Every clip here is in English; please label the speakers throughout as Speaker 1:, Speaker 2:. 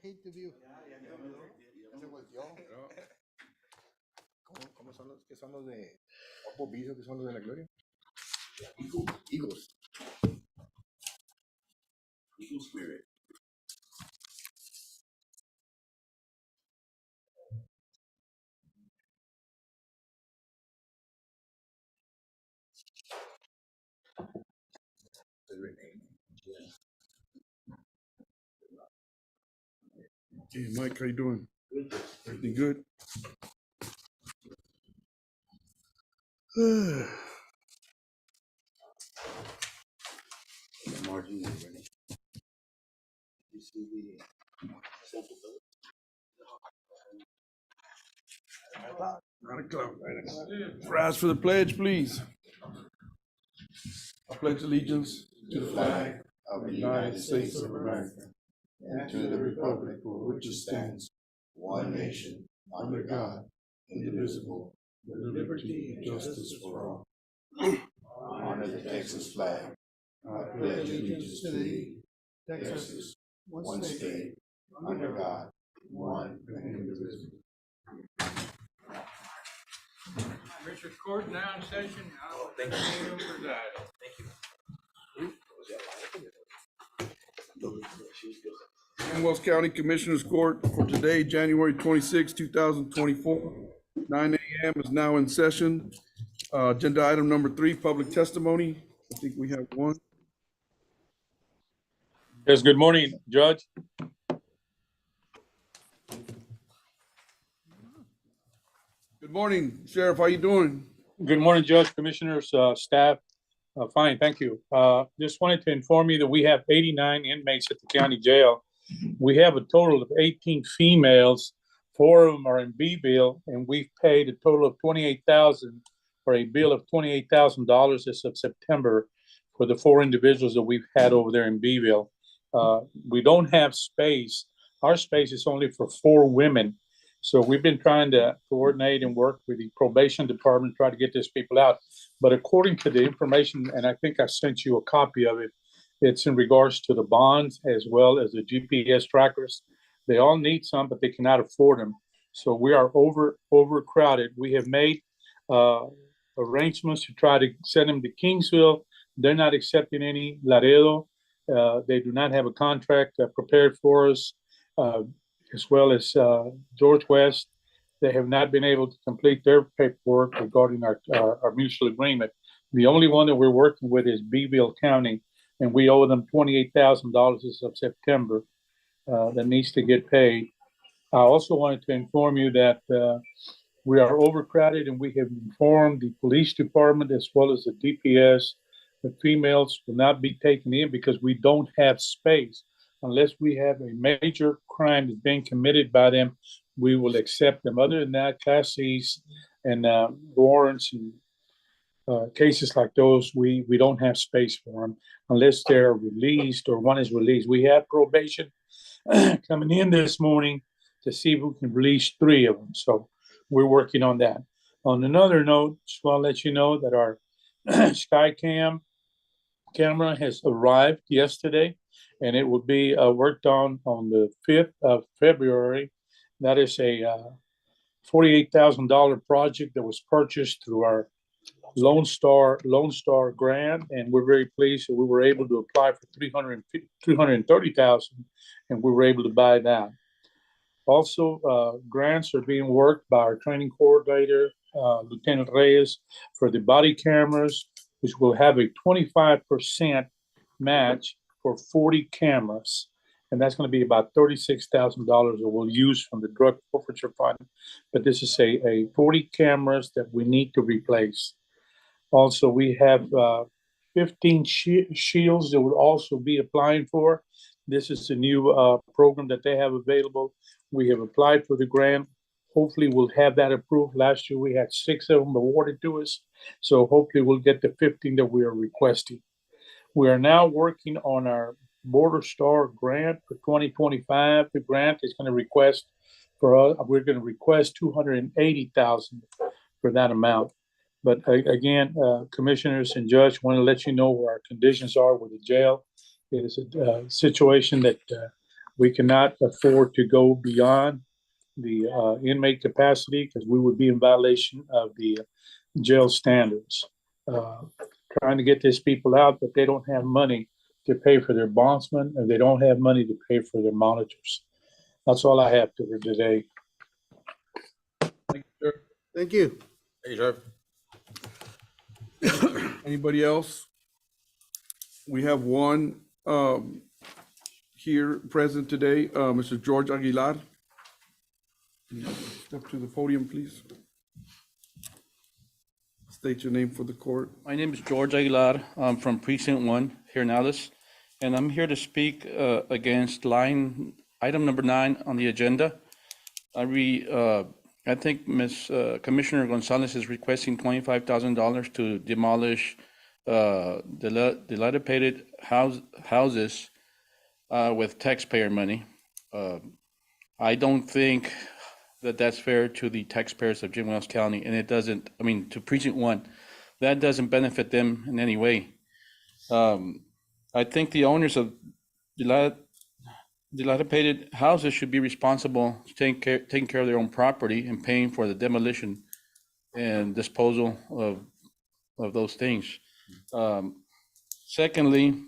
Speaker 1: hate to be.
Speaker 2: Ya se volteó. ¿Cómo son los que son los de Opo Piso, que son los de la Gloria? Eagles. Eagle Spirit.
Speaker 3: Hey, Mike, how you doing? Everything good?
Speaker 2: Margin is ready. You see the sample bill?
Speaker 3: 9 o'clock. Rise for the pledge, please. I pledge allegiance
Speaker 2: To the flag of the United States of America and to the republic for which it stands, one nation, under God, indivisible, with liberty and justice for all. Honor the Texas flag. I pledge allegiance to thee, Texas, one state, under God, one and indivisible.
Speaker 4: Commissioners Court now in session. Thank you.
Speaker 3: Wells County Commissioners Court for today, January 26, 2024. 9 a.m. is now in session. Agenda item number 3, public testimony. I think we have one.
Speaker 4: Yes, good morning, Judge.
Speaker 3: Good morning, Sheriff. How you doing?
Speaker 4: Good morning, Judge, Commissioners, staff. Fine, thank you. Just wanted to inform you that we have 89 inmates at the county jail. We have a total of 18 females. 4 of them are in B-bill, and we've paid a total of $28,000 for a bill of $28,000 as of September for the 4 individuals that we've had over there in B-bill. We don't have space. Our space is only for 4 women. So we've been trying to coordinate and work with the probation department, try to get these people out. But according to the information, and I think I sent you a copy of it, it's in regards to the bonds as well as the GPS trackers. They all need some, but they cannot afford them. So we are overcrowded. We have made arrangements to try to send them to Kingsville. They're not accepting any. Laredo, they do not have a contract prepared for us. As well as George West, they have not been able to complete their paperwork regarding our mutual agreement. The only one that we're working with is Beeville County, and we owe them $28,000 as of September that needs to get paid. I also wanted to inform you that we are overcrowded, and we have informed the police department as well as the DPS that females will not be taken in because we don't have space. Unless we have a major crime that's being committed by them, we will accept them. Other than that, Class C's and warrants and cases like those, we don't have space for them unless they're released or one is released. We have probation coming in this morning to see if we can release 3 of them. So we're working on that. On another note, just want to let you know that our Skycam camera has arrived yesterday, and it will be worked on the 5th of February. That is a $48,000 project that was purchased through our Lone Star grant, and we're very pleased that we were able to apply for $330,000, and we were able to buy that. Also, grants are being worked by our training coordinator, Lieutenant Reyes, for the body cameras, which will have a 25% match for 40 cameras. And that's going to be about $36,000 that we'll use from the drug forfeiture fund. But this is a 40 cameras that we need to replace. Also, we have 15 shields that we'll also be applying for. This is the new program that they have available. We have applied for the grant. Hopefully we'll have that approved. Last year we had 6 of them awarded to us. So hopefully we'll get the 15 that we are requesting. We are now working on our Border Star grant for 2025. The grant is going to request for us, we're going to request $280,000 for that amount. But again, commissioners and judge, want to let you know where our conditions are with the jail. It is a situation that We cannot afford to go beyond the inmate capacity because we would be in violation of the jail standards. Trying to get these people out, but they don't have money to pay for their bondsmen, and they don't have money to pay for their monitors. That's all I have for today.
Speaker 3: Thank you, sir.
Speaker 2: Thank you.
Speaker 1: Hey, Sheriff.
Speaker 3: Anybody else? We have one here present today, Mr. George Aguilar. Can you step to the podium, please? State your name for the court.
Speaker 5: My name is George Aguilar. I'm from Precinct 1 here in Alice, and I'm here to speak against item number 9 on the agenda. I think Commissioner Gonzalez is requesting $25,000 to demolish dilapidated houses with taxpayer money. I don't think that that's fair to the taxpayers of Jim Wells County, and it doesn't, I mean, to Precinct 1, that doesn't benefit them in any way. I think the owners of dilapidated houses should be responsible, taking care of their own property and paying for the demolition and disposal of those things. Secondly,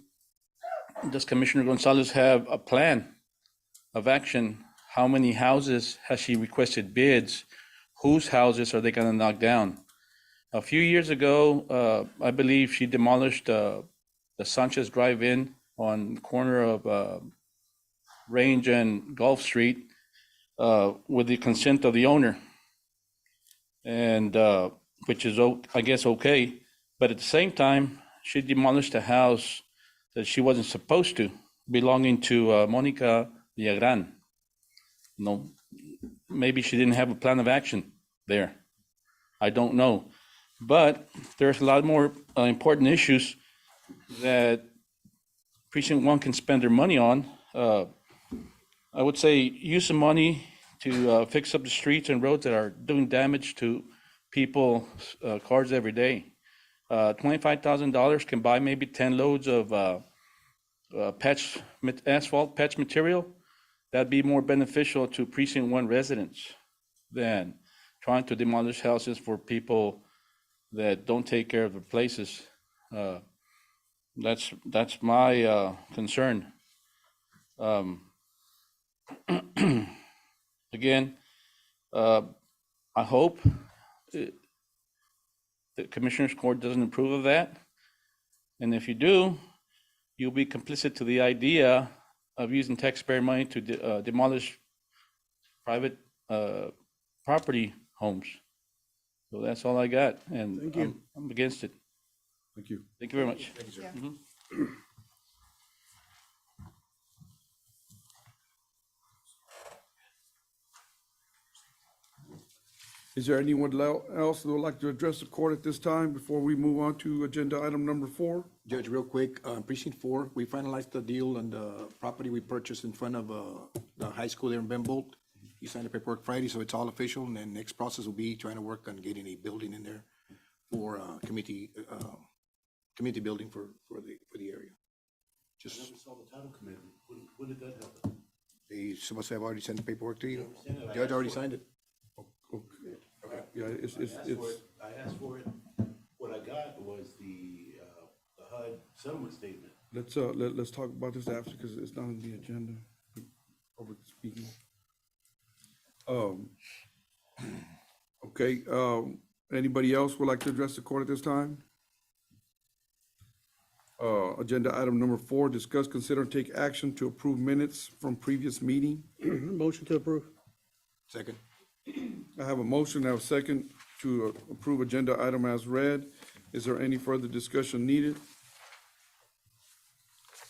Speaker 5: does Commissioner Gonzalez have a plan of action? How many houses has she requested bids? Whose houses are they going to knock down? A few years ago, I believe she demolished the Sanchez Drive-In on the corner of Range and Gulf Street with the consent of the owner, and which is, I guess, okay. But at the same time, she demolished a house that she wasn't supposed to, belonging to Monica Villagran. No, maybe she didn't have a plan of action there. I don't know. But there's a lot more important issues that Precinct 1 can spend their money on. I would say use some money to fix up the streets and roads that are doing damage to people's cars every day. $25,000 can buy maybe 10 loads of asphalt patch material. That'd be more beneficial to Precinct 1 residents than trying to demolish houses for people that don't take care of their places. That's my concern. Again, I hope the Commissioner's Court doesn't approve of that. And if you do, you'll be complicit to the idea of using taxpayer money to demolish private property homes. So that's all I got, and
Speaker 2: Thank you.
Speaker 5: I'm against it.
Speaker 3: Thank you.
Speaker 5: Thank you very much.
Speaker 1: Thank you, sir.
Speaker 5: Mhm.
Speaker 3: Is there anyone else that would like to address the court at this time before we move on to agenda item number 4?
Speaker 1: Judge, real quick, Precinct 4, we finalized the deal on the property we purchased in front of the high school there in Benbolt. You signed the paperwork Friday, so it's all official, and then next process will be trying to work on getting a building in there for community building for the area. Just,
Speaker 2: saw the title commitment. When did that happen?
Speaker 1: they supposed to have already sent the paperwork to you. Judge already signed it.
Speaker 3: Okay. Yeah, it's,
Speaker 2: I asked for it. What I got was the HUD settlement statement.
Speaker 3: let's talk about this after, because it's not on the agenda. Public speaking. Okay, anybody else would like to address the court at this time? Agenda item number 4, discuss, consider, and take action to approve minutes from previous meeting.
Speaker 2: Motion to approve.
Speaker 1: Second.
Speaker 3: I have a motion, I have a second to approve agenda item as read. Is there any further discussion needed?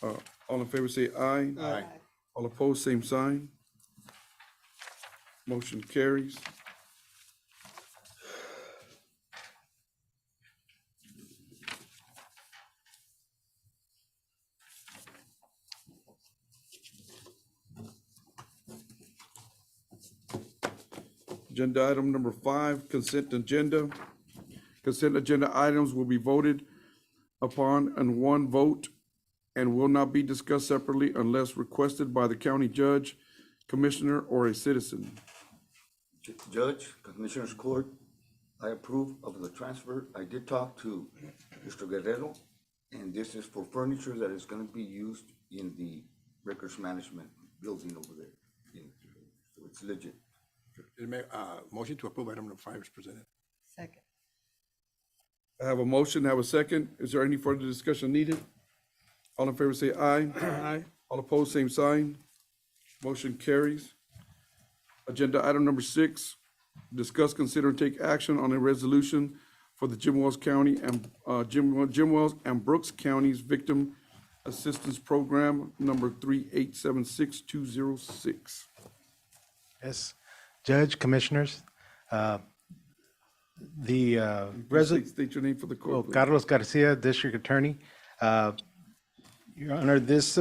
Speaker 3: All in favor say aye.
Speaker 1: Aye.
Speaker 3: All opposed, same sign. Motion carries. Agenda item number 5, consent agenda. Consent agenda items will be voted upon in one vote and will not be discussed separately unless requested by the county judge, commissioner, or a citizen.
Speaker 2: Judge, Commissioners Court, I approve of the transfer. I did talk to Mr. Guerrero, and this is for furniture that is gonna be used in the records management building over there. So it's legit.
Speaker 1: Motion to approve item number 5 is presented.
Speaker 6: Second.
Speaker 3: I have a motion, I have a second. Is there any further discussion needed? All in favor say aye. Aye. All opposed, same sign. Motion carries. Agenda item number 6, discuss, consider, and take action on a resolution for the Jim Wells County and Jim Wells and Brooks Counties Victim Assistance Program number 3876206.
Speaker 7: Yes, Judge, Commissioners, the
Speaker 3: State your name for the court, please.
Speaker 7: Carlos Garcia, District Attorney. Your Honor, this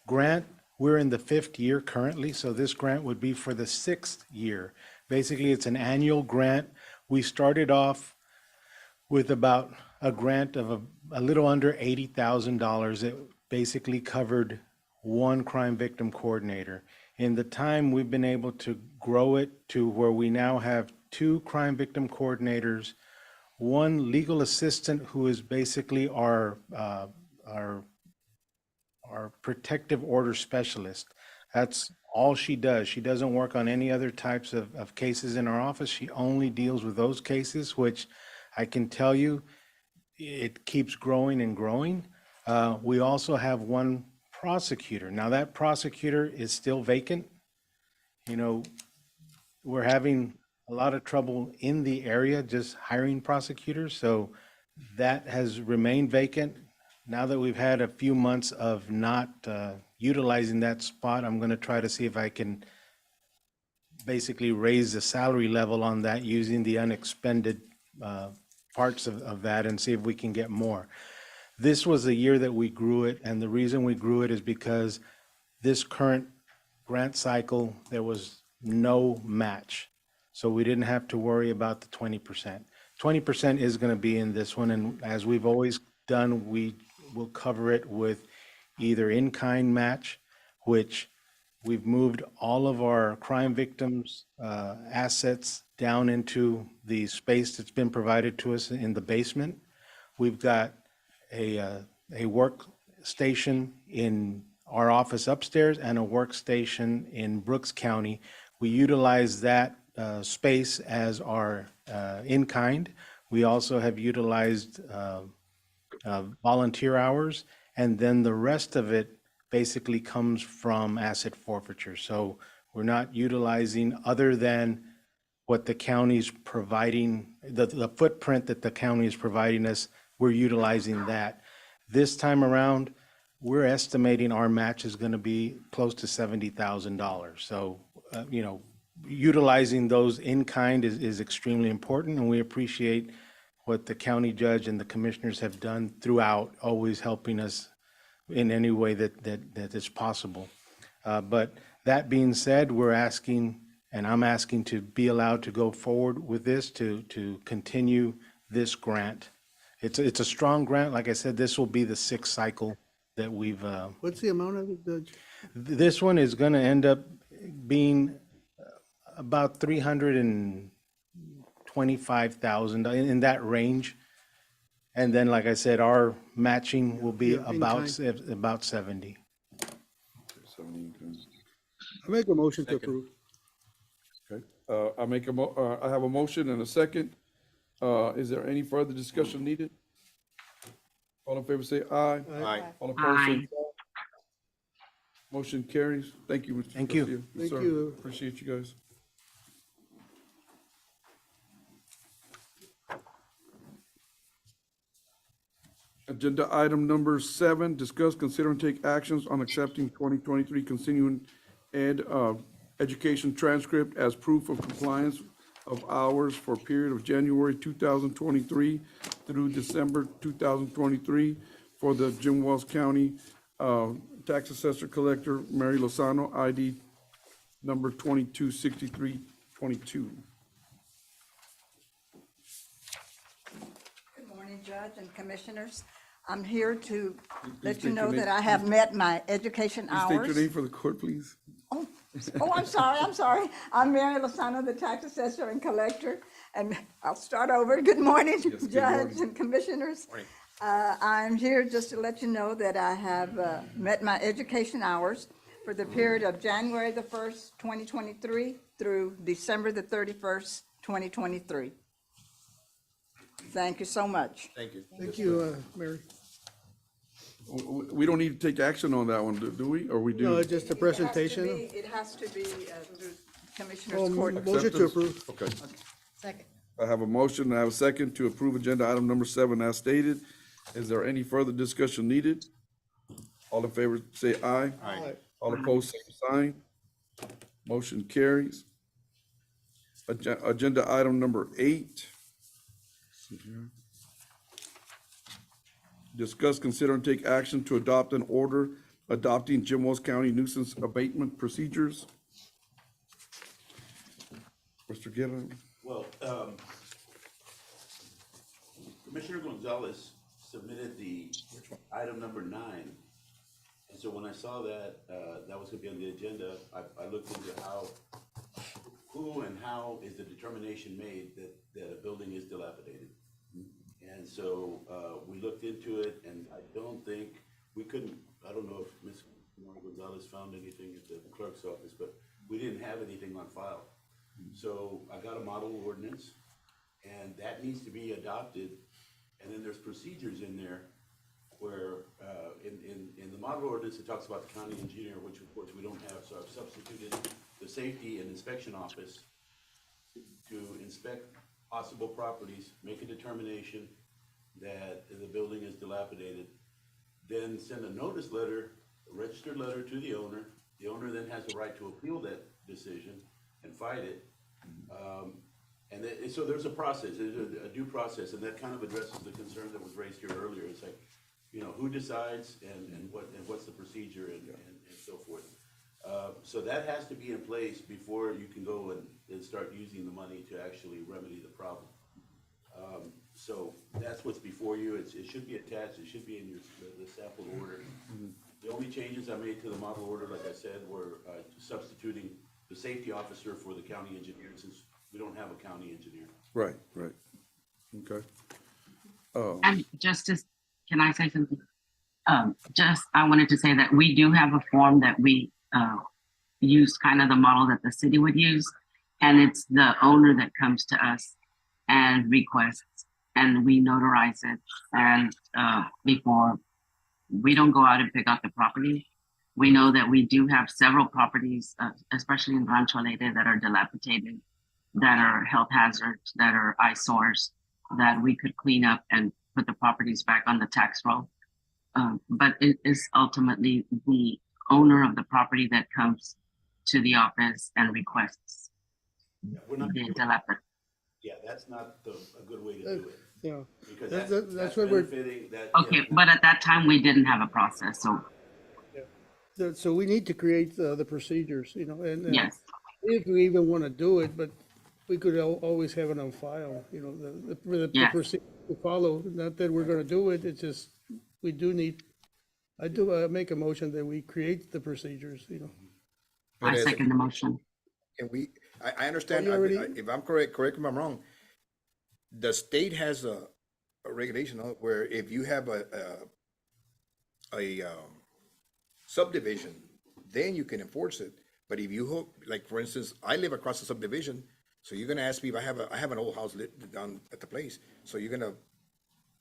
Speaker 7: grant, we're in the 5th year currently, so this grant would be for the 6th year. Basically, it's an annual grant. We started off with about a grant of a little under $80,000. It basically covered one crime victim coordinator. In the time, we've been able to grow it to where we now have 2 crime victim coordinators, 1 legal assistant who is basically our protective order specialist. That's all she does. She doesn't work on any other types of cases in our office. She only deals with those cases, which I can tell you, it keeps growing and growing. We also have 1 prosecutor. Now that prosecutor is still vacant. You know, we're having a lot of trouble in the area just hiring prosecutors, so that has remained vacant. Now that we've had a few months of not utilizing that spot, I'm going to try to see if I can basically raise the salary level on that using the unexpended parts of that and see if we can get more. This was the year that we grew it, and the reason we grew it is because this current grant cycle, there was no match. So we didn't have to worry about the 20%. 20% is going to be in this one, and as we've always done, we will cover it with either in-kind match, which we've moved all of our crime victims' assets down into the space that's been provided to us in the basement. We've got a workstation in our office upstairs and a workstation in Brooks County. We utilize that space as our in-kind. We also have utilized volunteer hours, and then the rest of it basically comes from asset forfeiture. So we're not utilizing other than what the county's providing, the footprint that the county is providing us, we're utilizing that. This time around, we're estimating our match is going to be close to $70,000. So, you know, utilizing those in kind is extremely important, and we appreciate what the county judge and the commissioners have done throughout, always helping us in any way that is possible. But that being said, we're asking, and I'm asking to be allowed to go forward with this, to continue this grant. It's a strong grant. Like I said, this will be the 6th cycle that we've.
Speaker 8: What's the amount of it, Judge?
Speaker 7: This one is going to end up being about $325,000 in that range. And then, like I said, our matching will be
Speaker 8: Yeah, in
Speaker 7: about
Speaker 8: kind.
Speaker 7: about 70.
Speaker 8: I make a motion to approve.
Speaker 3: Okay, I have a motion and a second. Is there any further discussion needed? All in favor say aye.
Speaker 2: Aye.
Speaker 3: All opposed, say no. Motion carries. Thank you, Mr.
Speaker 7: Thank you.
Speaker 3: Garcia. Yes,
Speaker 8: Thank
Speaker 3: sir.
Speaker 8: you.
Speaker 3: Appreciate you guys. Agenda item number 7, discuss, consider, and take actions on accepting 2023 continuing ed education transcript as proof of compliance of hours for a period of January 2023 through December 2023 for the Jim Wells County Tax Assessor Collector Mary Lozano, ID number 226322.
Speaker 6: Good morning, Judge and Commissioners. I'm here to let
Speaker 3: state
Speaker 6: you
Speaker 3: your
Speaker 6: know
Speaker 3: name.
Speaker 6: that I have met my education
Speaker 3: Please state your
Speaker 6: hours.
Speaker 3: name for the court, please.
Speaker 6: Oh, I'm sorry. I'm Mary Lozano, the tax assessor and collector. And I'll start over. Good morning,
Speaker 3: good
Speaker 6: Judge
Speaker 3: morning.
Speaker 6: and Commissioners. I'm here just to let you know that I have met my education hours for the period of January the 1st, 2023 through December the 31st, 2023. Thank you so much.
Speaker 1: Thank you.
Speaker 8: Thank you, Mary.
Speaker 3: We don't need to take action on that one, do we? Or we
Speaker 8: No,
Speaker 3: do?
Speaker 8: it's just a presentation.
Speaker 6: It has to be through
Speaker 8: Oh,
Speaker 6: Commissioners Court.
Speaker 8: motion to approve.
Speaker 3: Okay.
Speaker 9: Second.
Speaker 3: I have a motion, I have a second to approve agenda item number 7 as stated. Is there any further discussion needed? All in favor, say aye.
Speaker 8: Aye.
Speaker 3: All opposed, same sign. Motion carries. Agenda item number 8. Discuss, consider, and take action to adopt an order adopting Jim Wells County nuisance abatement procedures. Mr. Guerra?
Speaker 10: Well, Commissioner Gonzalez submitted the item number 9. And so when I saw that, that was gonna be on the agenda, I looked into who and how is the determination made that a building is dilapidated. And so, we looked into it, and I don't think, I don't know if Ms. Gonzalez found anything at the clerk's office, but we didn't have anything on file. So I got a model ordinance, and that needs to be adopted, and then there's procedures in there where, in the model ordinance, it talks about the county engineer, which of course we don't have, so I've substituted the safety and inspection office to inspect possible properties, make a determination that the building is dilapidated, then send a notice letter, a registered letter to the owner. The owner then has the right to appeal that decision and fight it. So there's a process, there's a due process, and that kind of addresses the concern that was raised here earlier. It's like, who decides and what's the procedure and so forth. So that has to be in place before you can go and start using the money to actually remedy the problem. So that's what's before you. It should be attached. It should be in the sample order. The only changes I made to the model order, like I said, were substituting the safety officer for the county engineer, since we don't have a county engineer.
Speaker 3: Right. Okay.
Speaker 9: And Justice, can I say something? I wanted to say that we do have a form that we use, kind of the model that the city would use. And it's the owner that comes to us and requests, and we notarize it. And before, we don't go out and pick out the property. We know that we do have several properties, especially in Rancho Alegre, that are dilapidated, that are health hazards, that are eyesores, that we could clean up and put the properties back on the tax roll. But it is ultimately the owner of the property that comes to the office and requests
Speaker 10: We're not,
Speaker 9: the dilapidated.
Speaker 10: yeah, that's not a good way to do it.
Speaker 8: Yeah,
Speaker 10: Because
Speaker 8: that's what we're,
Speaker 10: benefiting that.
Speaker 9: Okay,
Speaker 10: yeah,
Speaker 9: but at that time, we didn't have a process, so
Speaker 8: so we need to create the procedures, and
Speaker 9: yes.
Speaker 8: if we even want to do it, but we could always have it on file, the
Speaker 9: Yes.
Speaker 8: procedure to follow. Not that we're going to do it, it's just, we do need, I do make a motion that we create the procedures,
Speaker 9: I second the motion.
Speaker 1: And I understand,
Speaker 8: you already-
Speaker 1: if I'm correct me if I'm wrong, the state has a regulation where if you have a subdivision, then you can enforce it. But if you like, for instance, I live across the subdivision, so you're gonna ask me if I have an old house lit down at the place, so you're gonna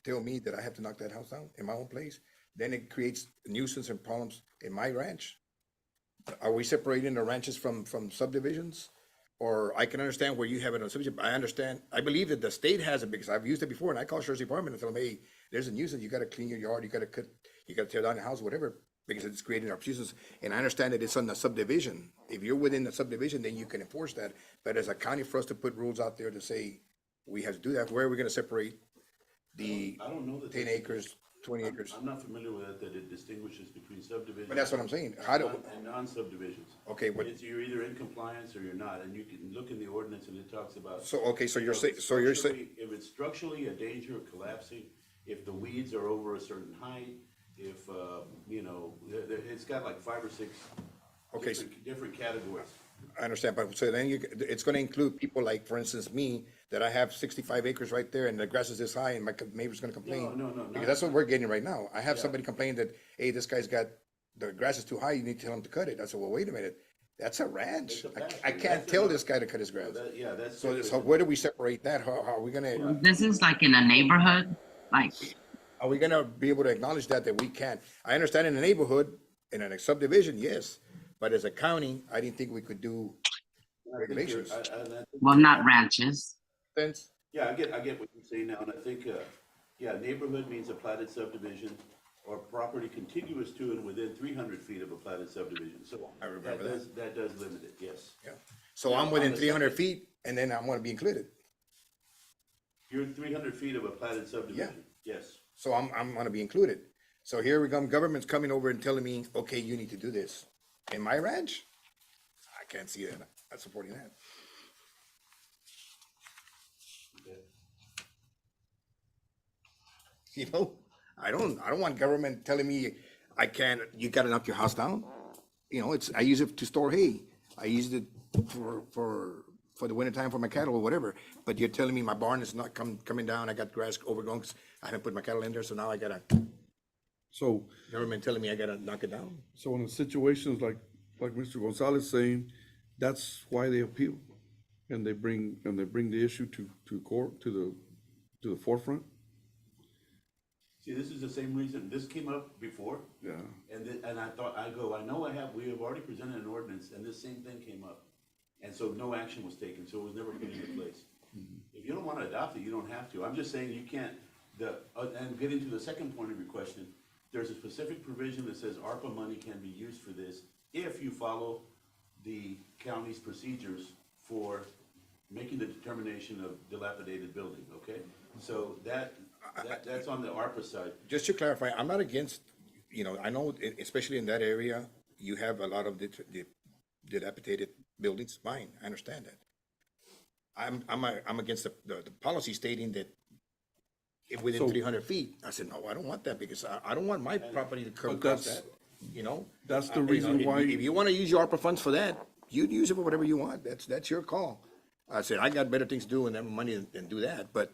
Speaker 1: tell me that I have to knock that house down in my own place? Then it creates nuisance and problems in my ranch. Are we separating the ranches from subdivisions? Or I can understand where you have it on subdivision, but I believe that the state has it, because I've used it before, and I call Sheriff's Department and tell them, hey, there's a nuisance, you gotta clean your yard, you gotta tear down your house, whatever, because it's creating our nuisance. And I understand that it's on the subdivision. If you're within the subdivision, then you can enforce that. But as a county, for us to put rules out there to say, we have to do that, where are we gonna separate the
Speaker 10: I don't know that.
Speaker 1: 10 acres, 20 acres?
Speaker 10: I'm not familiar with that it distinguishes between subdivisions.
Speaker 1: But that's what I'm saying.
Speaker 10: And non-subdivisions.
Speaker 1: Okay, but,
Speaker 10: You're either in compliance or you're not, and you can look in the ordinance and it talks about.
Speaker 1: so you're saying,
Speaker 10: If it's structurally a danger of collapsing, if the weeds are over a certain height, if, you know, it's got like 5 or 6
Speaker 1: Okay, so-
Speaker 10: different categories.
Speaker 1: I understand, but so then it's gonna include people like, for instance, me, that I have 65 acres right there and the grass is this high and my neighbor's gonna complain.
Speaker 10: No,
Speaker 1: Because that's what we're getting right now. I have somebody complain that, hey, this guy's got, the grass is too high, you need to tell him to cut it. I said, well, wait a minute, that's a ranch.
Speaker 10: It's a pasture.
Speaker 1: I can't
Speaker 10: That's
Speaker 1: tell
Speaker 10: enough.
Speaker 1: this guy to cut his grass.
Speaker 10: Yeah, that's.
Speaker 1: So
Speaker 10: different.
Speaker 1: where do we separate that? How are we gonna,
Speaker 9: This is like in a neighborhood, like,
Speaker 1: are we gonna be able to acknowledge that we can't? I understand in a neighborhood, in a subdivision, yes, but as a county, I didn't think we could do regulations.
Speaker 9: well, not ranches.
Speaker 1: Sense?
Speaker 10: Yeah, I get what you're saying now, and I think, yeah, neighborhood means a platted subdivision or property contiguous to and within 300 feet of a platted subdivision, so.
Speaker 1: I remember that.
Speaker 10: That does limit it, yes.
Speaker 1: Yeah. So I'm within 300 feet and then I'm gonna be included.
Speaker 10: You're 300 feet of a platted subdivision, yes.
Speaker 1: So I'm gonna be included. So here we come, government's coming over and telling me, okay, you need to do this. In my ranch? I can't see that. I'm not supporting that. You know, I don't want government telling me I can't, you gotta knock your house down. You know, I use it to store hay. I use it for the winter time for my cattle or whatever. But you're telling me my barn is not coming down, I got grass overgrown, 'cause I haven't put my cattle in there, so now I gotta,
Speaker 3: So,
Speaker 1: government telling me I gotta knock it down.
Speaker 3: so in situations like Mr. Gonzalez saying, that's why they appeal. And they bring the issue to court, to the forefront.
Speaker 10: See, this is the same reason, this came up before,
Speaker 3: Yeah.
Speaker 10: and I thought, we have already presented an ordinance, and this same thing came up. And so no action was taken, so it was never put into place. If you don't wanna adopt it, you don't have to. I'm just saying you can't, and getting to the second point of your question, there's a specific provision that says ARPA money can be used for this if you follow the county's procedures for making the determination of dilapidated building, okay? So that's on the ARPA side.
Speaker 1: Just to clarify, I'm not against, you know, I know, especially in that area, you have a lot of the dilapidated buildings, fine, I understand that. I'm against the policy stating that if within
Speaker 3: So-
Speaker 1: 300 feet, I said, no, I don't want that, because I don't want my property to come
Speaker 3: But
Speaker 1: across that, you know?
Speaker 3: that's the
Speaker 1: You know,
Speaker 3: reason why-
Speaker 1: If you wanna use your ARPA funds for that, you use it for whatever you want, that's your call. I said, I got better things to do and have money than do that, but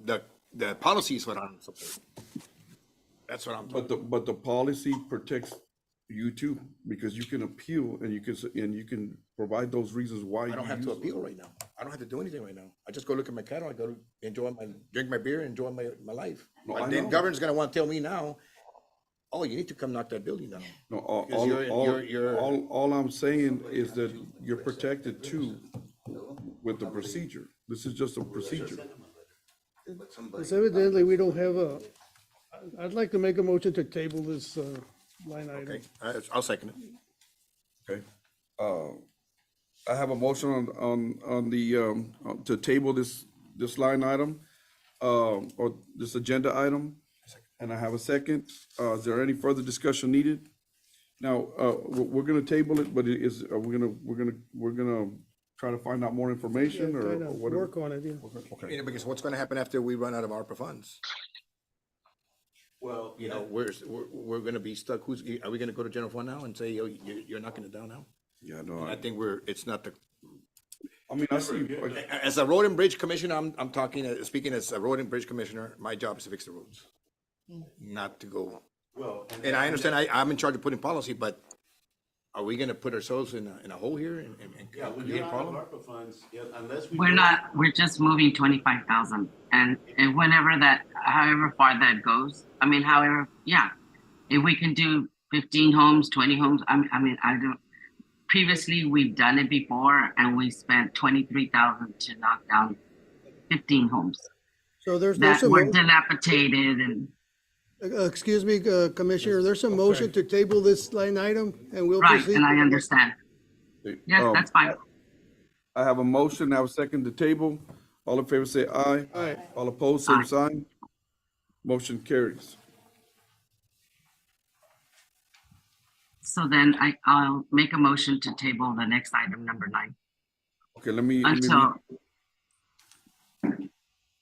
Speaker 1: the policy is what I'm supporting. That's what I'm talking.
Speaker 3: But the policy protects you too, because you can appeal and you can provide those reasons why.
Speaker 1: I don't have to appeal right now. I don't have to do anything right now. I just go look at my cattle, I go to drink my beer, enjoy my life.
Speaker 3: No, I
Speaker 1: But then
Speaker 3: know.
Speaker 1: government's gonna wanna tell me now, oh, you need to come knock that building down.
Speaker 3: No,
Speaker 1: Because you're-
Speaker 3: all I'm saying is that you're protected too with the procedure. This is just a procedure.
Speaker 8: Because evidently, we don't have I'd like to make a motion to table this line item.
Speaker 1: Okay, I'll second it.
Speaker 3: Okay. I have a motion on the, to table this line item, or this agenda item. And I have a second. Is there any further discussion needed? Now, we're gonna table it, but we're gonna try to find out more information or
Speaker 8: Kind of
Speaker 3: whatever.
Speaker 8: work on it, yeah.
Speaker 3: Okay.
Speaker 1: Yeah, because what's gonna happen after we run out of ARPA funds?
Speaker 10: Well,
Speaker 1: You know, we're gonna be stuck. Are we gonna go to general fund now and say, oh, you're knocking it down now?
Speaker 3: Yeah, no,
Speaker 1: I think it's not the,
Speaker 3: I mean, I see,
Speaker 1: as a road and bridge commissioner, I'm talking, speaking as a road and bridge commissioner, my job is to fix the roads. Not to go,
Speaker 10: well.
Speaker 1: and I understand I'm in charge of putting policy, but are we gonna put ourselves in a hole here and
Speaker 10: Yeah, when
Speaker 1: create
Speaker 10: you're
Speaker 1: a
Speaker 10: out of
Speaker 1: problem?
Speaker 10: ARPA funds, yeah, unless we.
Speaker 9: We're just moving 25,000 and whenever however far that goes, yeah. If we can do 15 homes, 20 homes, previously we've done it before and we spent 23,000 to knock down 15 homes
Speaker 8: So there's
Speaker 9: that
Speaker 8: a
Speaker 9: were
Speaker 8: motion,
Speaker 9: dilapidated and,
Speaker 8: excuse me, Commissioner, there's a motion to table this line item, and we'll
Speaker 9: right,
Speaker 8: proceed.
Speaker 9: and I understand. Yes, that's fine.
Speaker 3: I have a motion, I have a second to table. All in favor say aye.
Speaker 8: Aye.
Speaker 3: All opposed, same
Speaker 9: Aye.
Speaker 3: sign. Motion carries.
Speaker 9: So then I'll make a motion to table the next item, number 9,
Speaker 3: Okay, let me
Speaker 9: until,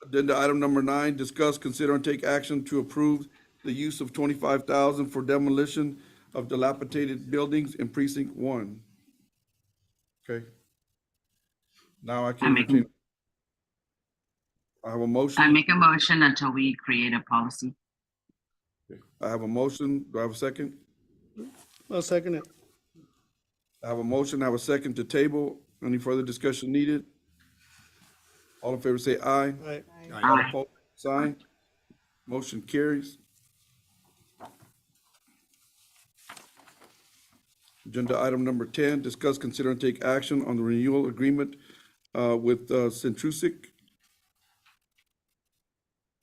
Speaker 3: Agenda item number 9, discuss, consider, and take action to approve the use of $25,000 for demolition of dilapidated buildings in precinct 1. Okay. Now I
Speaker 9: I
Speaker 3: can
Speaker 9: make,
Speaker 3: entertain. I have a
Speaker 9: I
Speaker 3: motion.
Speaker 9: make a motion until we create a policy.
Speaker 3: I have a motion. Do I have a second?
Speaker 8: I'll second it.
Speaker 3: I have a motion. I have a second to table. Any further discussion needed? All in favor say aye.
Speaker 8: Aye.
Speaker 3: All
Speaker 9: Aye.
Speaker 3: opposed, sign. Motion carries. Agenda item number 10, discuss, consider, and take action on the renewal agreement with Centrusic.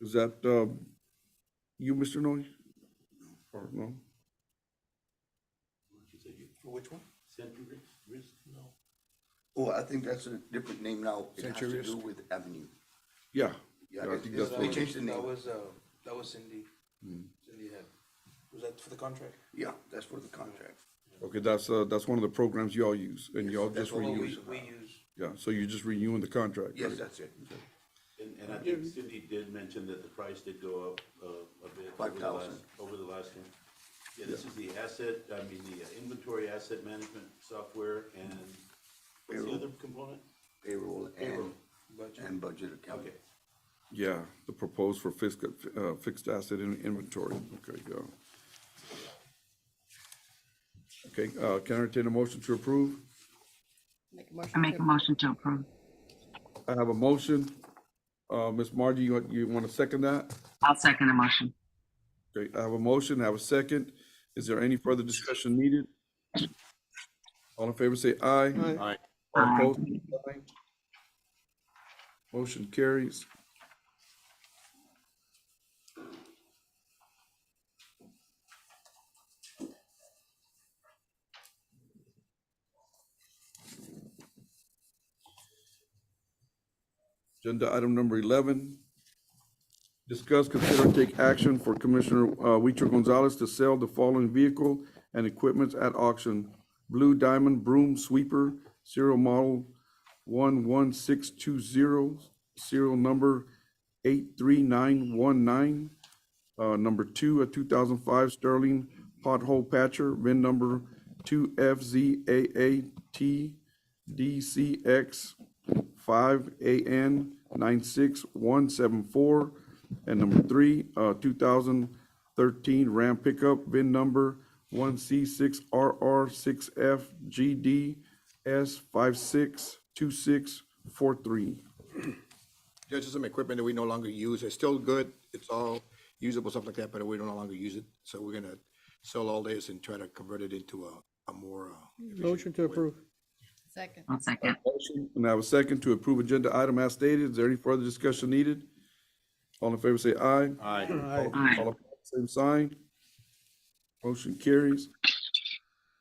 Speaker 3: Is that you, Mr. Noy? Or no?
Speaker 2: Which one?
Speaker 10: Century Risk? No.
Speaker 2: Oh, I think that's a different name now. It has to
Speaker 1: Century
Speaker 2: do with Avenue.
Speaker 3: Yeah.
Speaker 2: Yeah,
Speaker 3: I think that's
Speaker 2: they
Speaker 3: what it
Speaker 2: changed the name.
Speaker 11: That was Cindy. Cindy had, was that for the contract?
Speaker 2: Yeah, that's for the contract.
Speaker 3: Okay, that's one of the programs y'all use, and y'all
Speaker 2: That's
Speaker 3: just
Speaker 2: what
Speaker 3: renew.
Speaker 11: We use,
Speaker 3: Yeah, so you're just renewing the contract.
Speaker 2: Yes,
Speaker 3: right?
Speaker 2: that's it.
Speaker 10: And I think Cindy did mention that the price did go up a bit. over the
Speaker 2: 5,000.
Speaker 10: last- Over the last one. Yeah, this is the inventory asset management software and what's the
Speaker 2: Payroll.
Speaker 10: other component?
Speaker 2: Payroll
Speaker 10: Payroll.
Speaker 2: and budget accounting.
Speaker 10: Okay.
Speaker 3: Yeah, the proposed for fixed asset inventory. Okay, go. Okay, can I entertain a motion to approve?
Speaker 9: I make a motion to approve.
Speaker 3: I have a motion. Ms. Margie, you want to second that?
Speaker 9: I'll second the motion.
Speaker 3: Okay, I have a motion, I have a second. Is there any further discussion needed? All in favor say aye.
Speaker 8: Aye.
Speaker 3: All
Speaker 9: Aye.
Speaker 3: opposed, aye. Motion carries. Agenda item number 11, discuss, consider, and take action for Commissioner Huicho Gonzalez to sell the following vehicle and equipment at auction. Blue Diamond Broom Sweeper, serial model 11620, serial number 83919. Number 2, a 2005 Sterling Pothole Patcher, VIN number 2FZAATDCX 5AN96174, and number 3, 2013 Ram pickup, VIN number 1C6RR6FGDS562643.
Speaker 1: There's just some equipment that we no longer use. It's still good. It's all usable, stuff like that, but we no longer use it. So we're gonna sell all this and try to convert it into a more,
Speaker 8: Motion to approve.
Speaker 12: Second.
Speaker 9: I'll second.
Speaker 3: Motion, and I have a second to approve agenda item as stated. Is there any further discussion needed? All in favor say aye.
Speaker 1: Aye.
Speaker 8: Aye.
Speaker 9: Aye.
Speaker 3: All opposed, same sign. Motion carries.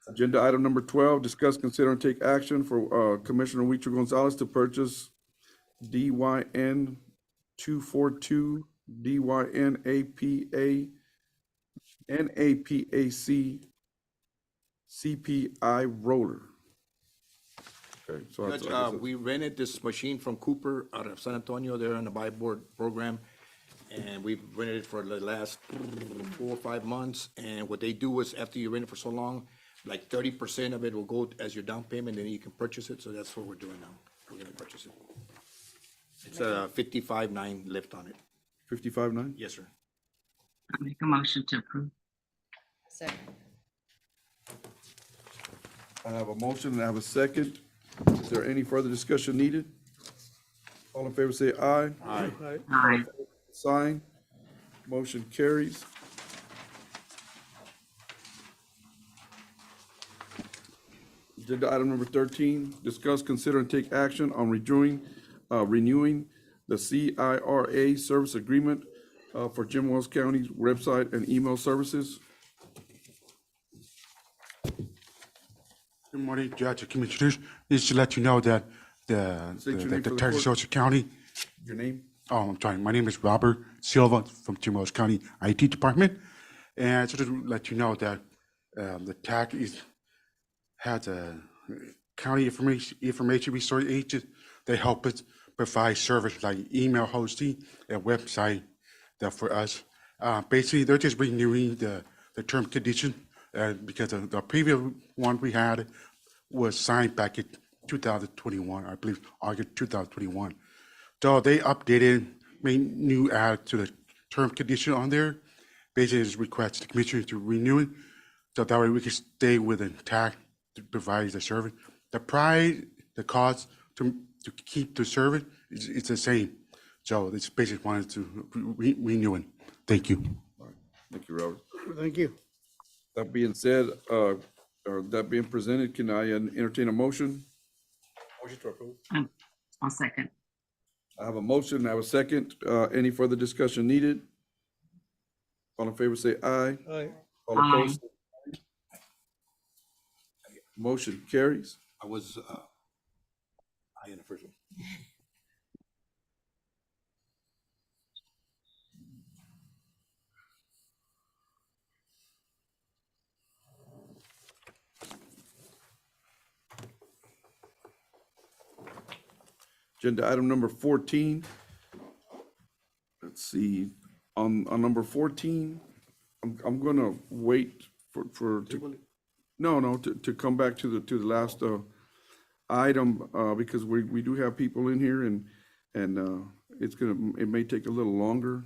Speaker 3: Agenda item number 12, discuss, consider, and take action for Commissioner Huicho Gonzalez to purchase DYN 242, DYN APA, NAPAC CPI roller. Okay, so
Speaker 1: Judge, we rented this machine from Cooper out of San Antonio. They're on the buy board program. And we've rented it for the last 4 or 5 months. And what they do is after you rent it for so long, like 30% of it will go as your down payment, and then you can purchase it. So that's what we're doing now. We're gonna purchase it. It's a 55.9 lift on it.
Speaker 3: 55.9?
Speaker 1: Yes, sir.
Speaker 9: I make a motion to approve.
Speaker 12: Second.
Speaker 3: I have a motion and I have a second. Is there any further discussion needed? All in favor say aye.
Speaker 1: Aye.
Speaker 8: Aye.
Speaker 9: Aye.
Speaker 3: Sign. Motion carries. Agenda item number 13, discuss, consider, and take action on renewing the CIRA service agreement for Jim Wells County's website and email services.
Speaker 13: Good morning, Judge and Commissioners. Just to let you know that
Speaker 3: State your name for
Speaker 13: the
Speaker 3: the
Speaker 13: Texas
Speaker 3: court.
Speaker 13: Social County,
Speaker 3: Your name?
Speaker 13: I'm sorry, my name is Robert Silva from Jim Wells County IT Department. And just to let you know that the TAC has a county information resource agent. They help us provide service like email hosting and website that for us. Basically, they're just renewing the term condition because the previous one we had was signed back in 2021, I believe, August 2021. So they updated, made new add to the term condition on there. Basically, just request the commissioner to renew it, so that way we can stay with intact to provide the service. The price, the cost to keep the service it's the same. So it's basically wanted to renew it. Thank you.
Speaker 3: Thank you, Robert.
Speaker 8: Thank you.
Speaker 3: That being said, or that being presented, can I entertain a motion?
Speaker 11: Motion to approve.
Speaker 9: I'll second.
Speaker 3: I have a motion, I have a second. Any further discussion needed? All in favor, say aye.
Speaker 8: Aye.
Speaker 3: All opposed? Motion carries.
Speaker 1: I was, I in the first one.
Speaker 3: Agenda item number 14. Let's see, on number 14, I'm gonna wait to come back to the last item, because we do have people in here and it may take a little longer.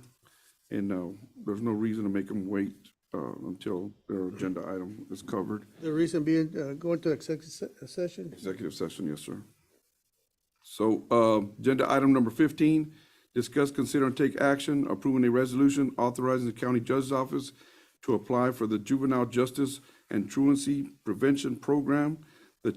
Speaker 3: And there's no reason to make them wait until their agenda item is covered.
Speaker 8: The reason being, going to executive session?
Speaker 3: Executive session, yes, sir. So, agenda item number 15, discuss, consider, and take action approving a resolution authorizing the county judge's office to apply for the Juvenile Justice and Truancy Prevention Program, the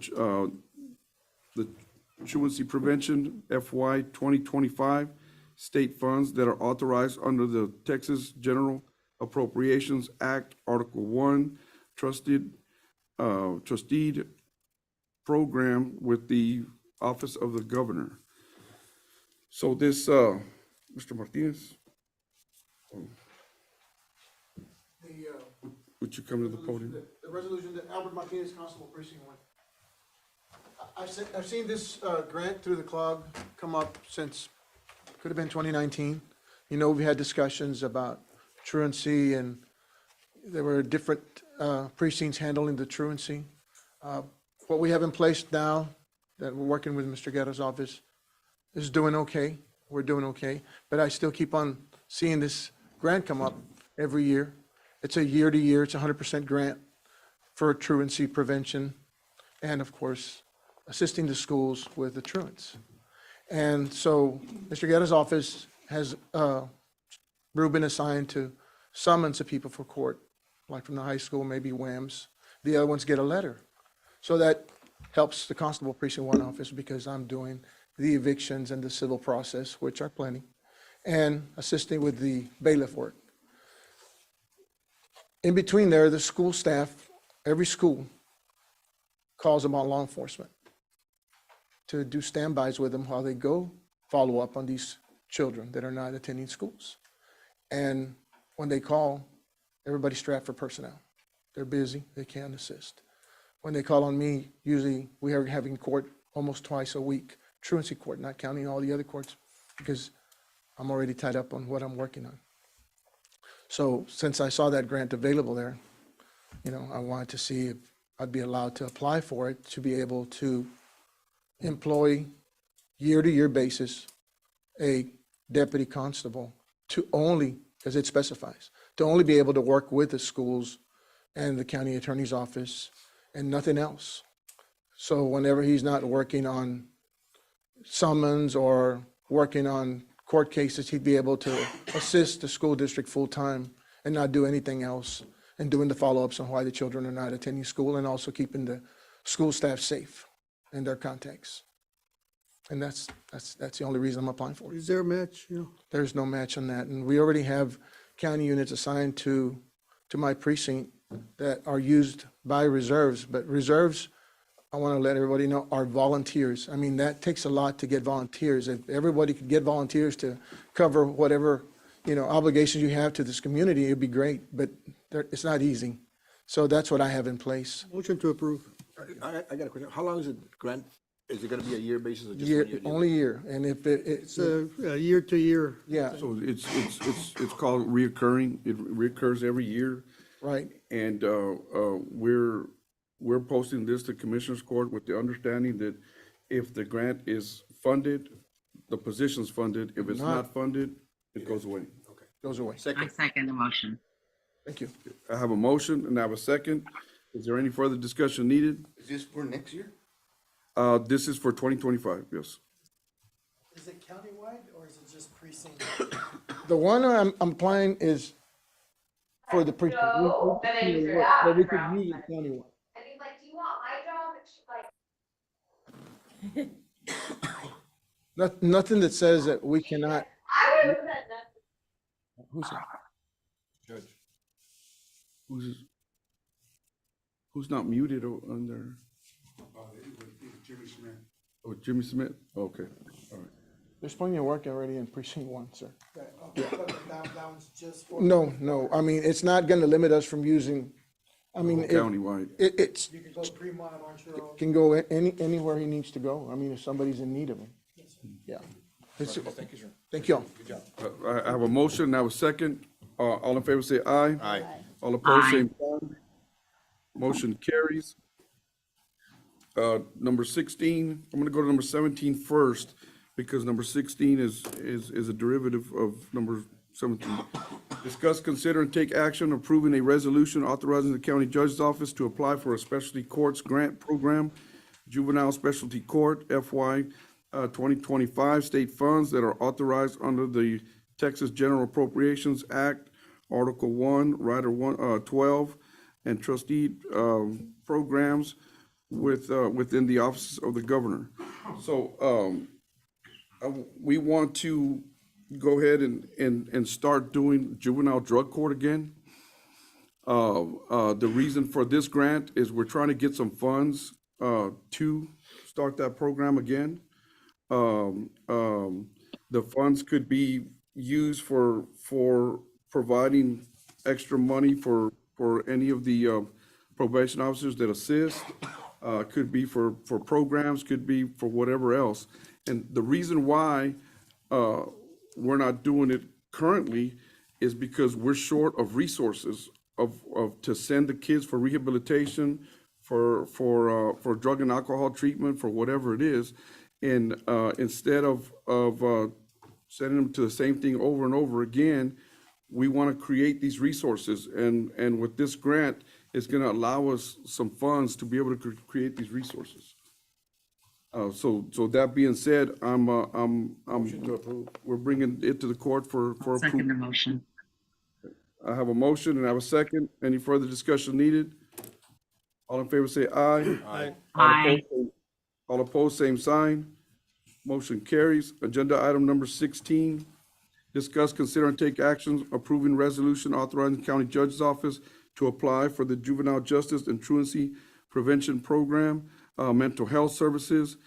Speaker 3: Truancy Prevention FY 2025 state funds that are authorized under the Texas General Appropriations Act, Article 1, trusted program with the Office of the Governor. So this, Mr. Martinez, would you come to the podium?
Speaker 14: The resolution that Albert Martinez, Constable Precinct 1. I've seen this grant through the CLOG come up since, could have been 2019. You know, we had discussions about truancy, and there were different precincts handling the truancy. What we have in place now, that we're working with Mr. Guerra's office, is doing okay. We're doing okay. But I still keep on seeing this grant come up every year. It's a year-to-year, it's a 100% grant for truancy prevention and, of course, assisting the schools with the truants. And so Mr. Guerra's office has been assigned to summons the people for court, like from the high school, maybe WAMS. The other ones get a letter. So that helps the Constable Precinct 1 office, because I'm doing the evictions and the civil process, which are plenty, and assisting with the bailiff work. In between there, the school staff, every school calls them on law enforcement to do standbys with them while they go follow up on these children that are not attending schools. And when they call, everybody's strapped for personnel. They're busy, they can't assist. When they call on me, usually we are having court almost twice a week, truancy court, not counting all the other courts, because I'm already tied up on what I'm working on. So since I saw that grant available there, you know, I wanted to see if I'd be allowed to apply for it to be able to employ year-to-year basis a deputy constable to only, as it specifies, to only be able to work with the schools and the county attorney's office and nothing else. So whenever he's not working on summons or working on court cases, he'd be able to assist the school district full-time and not do anything else, and doing the follow-ups on why the children are not attending school, and also keeping the school staff safe in their contacts. And that's the only reason I'm applying for it.
Speaker 8: Is there a match, you know?
Speaker 14: There's no match on that, and we already have county units assigned to my precinct that are used by reserves, but reserves, I want to let everybody know, are volunteers. I mean, that takes a lot to get volunteers. If everybody could get volunteers to cover whatever, you know, obligations you have to this community, it'd be great, but it's not easy. So that's what I have in place.
Speaker 8: Motion to approve.
Speaker 1: I got a question. How long is the grant Is it gonna be a year basis or just
Speaker 14: Year,
Speaker 1: 1 year?
Speaker 14: only year, and if it's,
Speaker 8: It's a year to year.
Speaker 14: yeah,
Speaker 3: So it's called reoccurring. It reoccurs every year.
Speaker 14: right,
Speaker 3: And we're posting this to Commissioners Court with the understanding that if the grant is funded, the position's funded. If it's not funded, it goes away.
Speaker 14: goes away.
Speaker 9: I second the motion.
Speaker 14: Thank you.
Speaker 3: I have a motion and I have a second. Is there any further discussion needed?
Speaker 2: Is this for next year?
Speaker 3: This is for 2025, yes.
Speaker 15: Is it countywide or is it just precinct?
Speaker 14: The one I'm applying is for the precinct. But we could use it countywide.
Speaker 16: And he's like, do you want my job? And she's like,
Speaker 14: Nothing that says that we cannot,
Speaker 16: I would have said nothing.
Speaker 14: who's that?
Speaker 1: Judge.
Speaker 3: Who's not muted on there?
Speaker 13: Jimmy Smith.
Speaker 3: Oh, Jimmy Smith? Okay, all right.
Speaker 14: There's plenty of work already in precinct 1, sir.
Speaker 15: That one's just for.
Speaker 14: No, I mean, it's not gonna limit us from using, I mean,
Speaker 3: Countywide.
Speaker 14: it's,
Speaker 15: You can go Fremont, Montreal.
Speaker 14: can go anywhere he needs to go. I mean, if somebody's in need of him. Yeah.
Speaker 1: Thank you, sir.
Speaker 14: Thank you all.
Speaker 1: Good job.
Speaker 3: I have a motion and I have a second. All in favor say aye.
Speaker 1: Aye.
Speaker 3: All opposed,
Speaker 9: Aye.
Speaker 3: same sign. Motion carries. Number 16, I'm gonna go to number 17 first, because number 16 is a derivative of number 17. Discuss, consider, and take action approving a resolution authorizing the county judge's office to apply for a specialty courts grant program, juvenile specialty court, FY 2025 state funds that are authorized under the Texas General Appropriations Act, Article 1, Rider 12, and trustee programs within the office of the governor. So we want to go ahead and start doing juvenile drug court again. The reason for this grant is we're trying to get some funds to start that program again. The funds could be used for providing extra money for any of the probation officers that assist. Could be for programs, could be for whatever else. And the reason why we're not doing it currently is because we're short of resources to send the kids for rehabilitation, for drug and alcohol treatment, for whatever it is. And instead of sending them to the same thing over and over again, we want to create these resources. And with this grant, it's going to allow us some funds to be able to create these resources. So that being said, we're bringing it to the court for approval.
Speaker 9: Second the motion.
Speaker 3: I have a motion and I have a second. Any further discussion needed? All in favor say aye.
Speaker 1: Aye.
Speaker 9: Aye.
Speaker 3: All opposed, same sign. Motion carries. Agenda item number 16, discuss, consider, and take actions approving resolution authorizing the county judge's office to apply for the Juvenile Justice and Truancy Prevention Program, mental health services,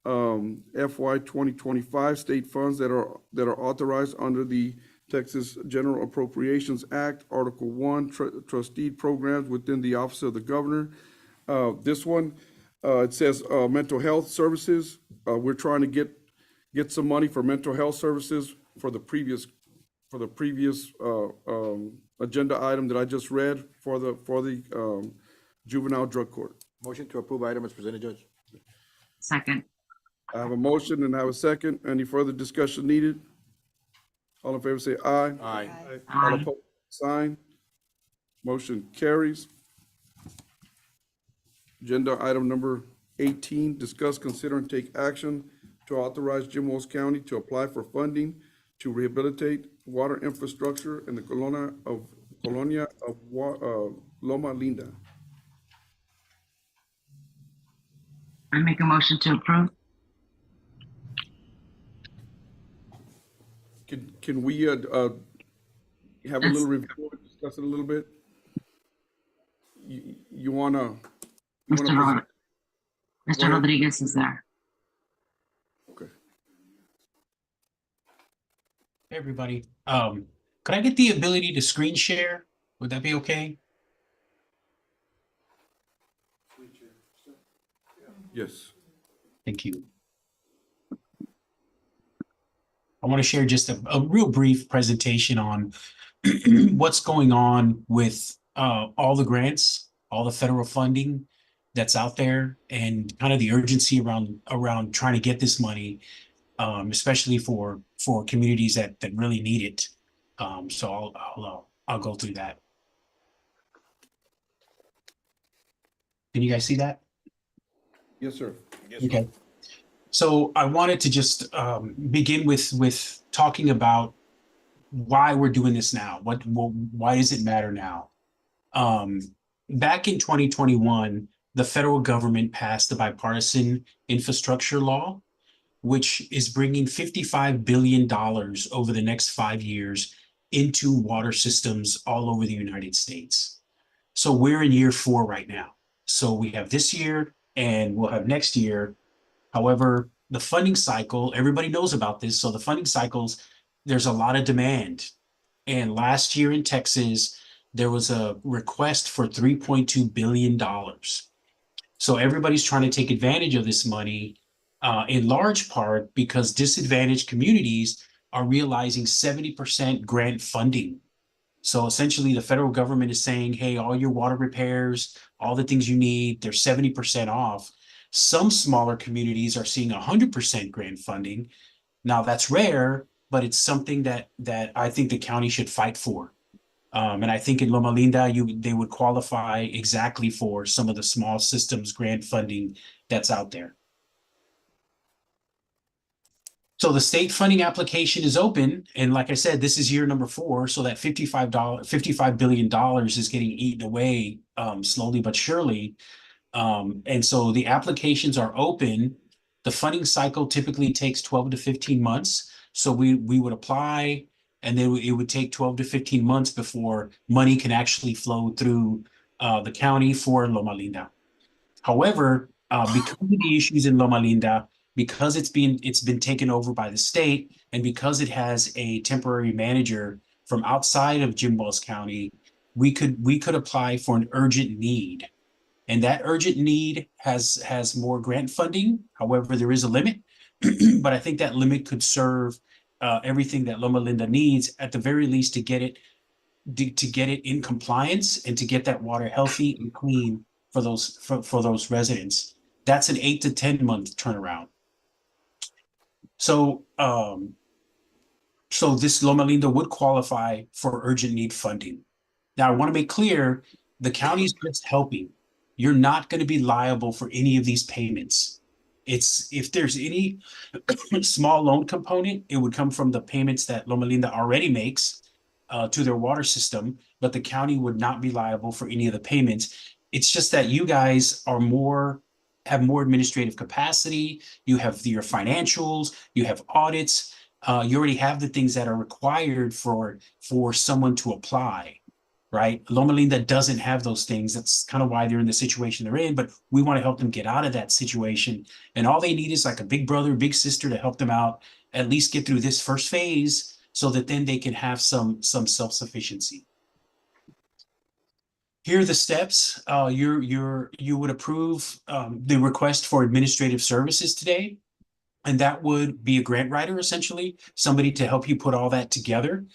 Speaker 3: FY 2025 state funds that are authorized under the Texas General Appropriations Act, Article 1, trustee programs within the Office of the Governor. This one, it says mental health services. We're trying to get some money for mental health services for the previous agenda item that I just read for the juvenile drug court.
Speaker 1: Motion to approve item as presented, Judge.
Speaker 9: Second.
Speaker 3: I have a motion and I have a second. Any further discussion needed? All in favor say aye.
Speaker 1: Aye.
Speaker 3: All
Speaker 9: Aye.
Speaker 3: opposed, sign. Motion carries. Agenda item number 18, discuss, consider, and take action to authorize Jim Wells County to apply for funding to rehabilitate water infrastructure in the colonia of Loma Linda.
Speaker 9: I make a motion to approve.
Speaker 3: Can we have a little review, discuss it a little bit? You wanna?
Speaker 9: Mr. Rodriguez is there.
Speaker 3: Okay.
Speaker 17: Hey, everybody. Could I get the ability to screen share? Would that be okay?
Speaker 3: Yes.
Speaker 17: Thank you. I want to share just a real brief presentation on what's going on with all the grants, all the federal funding that's out there, and kind of the urgency around trying to get this money, especially for communities that really need it. So I'll go through that. Can you guys see that?
Speaker 3: Yes, sir.
Speaker 17: Okay. So I wanted to just begin with talking about why we're doing this now. Why does it matter now? Back in 2021, the federal government passed the bipartisan infrastructure law, which is bringing $55 billion over the next 5 years into water systems all over the United States. So we're in year 4 right now. So we have this year and we'll have next year. However, the funding cycle, everybody knows about this. So the funding cycles, there's a lot of demand. And last year in Texas, there was a request for $3.2 billion. So everybody's trying to take advantage of this money, in large part because disadvantaged communities are realizing 70% grant funding. So essentially, the federal government is saying, hey, all your water repairs, all the things you need, they're 70% off. Some smaller communities are seeing 100% grant funding. Now, that's rare, but it's something that I think the county should fight for. And I think in Loma Linda, they would qualify exactly for some of the small systems grant funding that's out there. So the state funding application is open, and like I said, this is year number 4. So that $55 billion is getting eaten away slowly but surely. And so the applications are open. The funding cycle typically takes 12 to 15 months. So we would apply, and then it would take 12 to 15 months before money can actually flow through the county for Loma Linda. However, because of the issues in Loma Linda, because it's been taken over by the state, and because it has a temporary manager from outside of Jim Wells County, we could apply for an urgent need. And that urgent need has more grant funding. However, there is a limit, but I think that limit could serve everything that Loma Linda needs, at the very least, to get it in compliance and to get that water healthy and clean for those residents. That's an 8 to 10 month turnaround. So this Loma Linda would qualify for urgent need funding. Now, I want to make clear, the county's just helping. You're not going to be liable for any of these payments. If there's any small loan component, it would come from the payments that Loma Linda already makes to their water system, but the county would not be liable for any of the payments. It's just that you guys have more administrative capacity. You have your financials, you have audits, you already have the things that are required for someone to apply. Right? Loma Linda doesn't have those things. That's kind of why they're in the situation they're in, but we want to help them get out of that situation. And all they need is like a big brother, big sister to help them out, at least get through this first phase, so that then they can have some self-sufficiency. Here are the steps. You would approve the request for administrative services today. And that would be a grant writer, essentially, somebody to help you put all that together.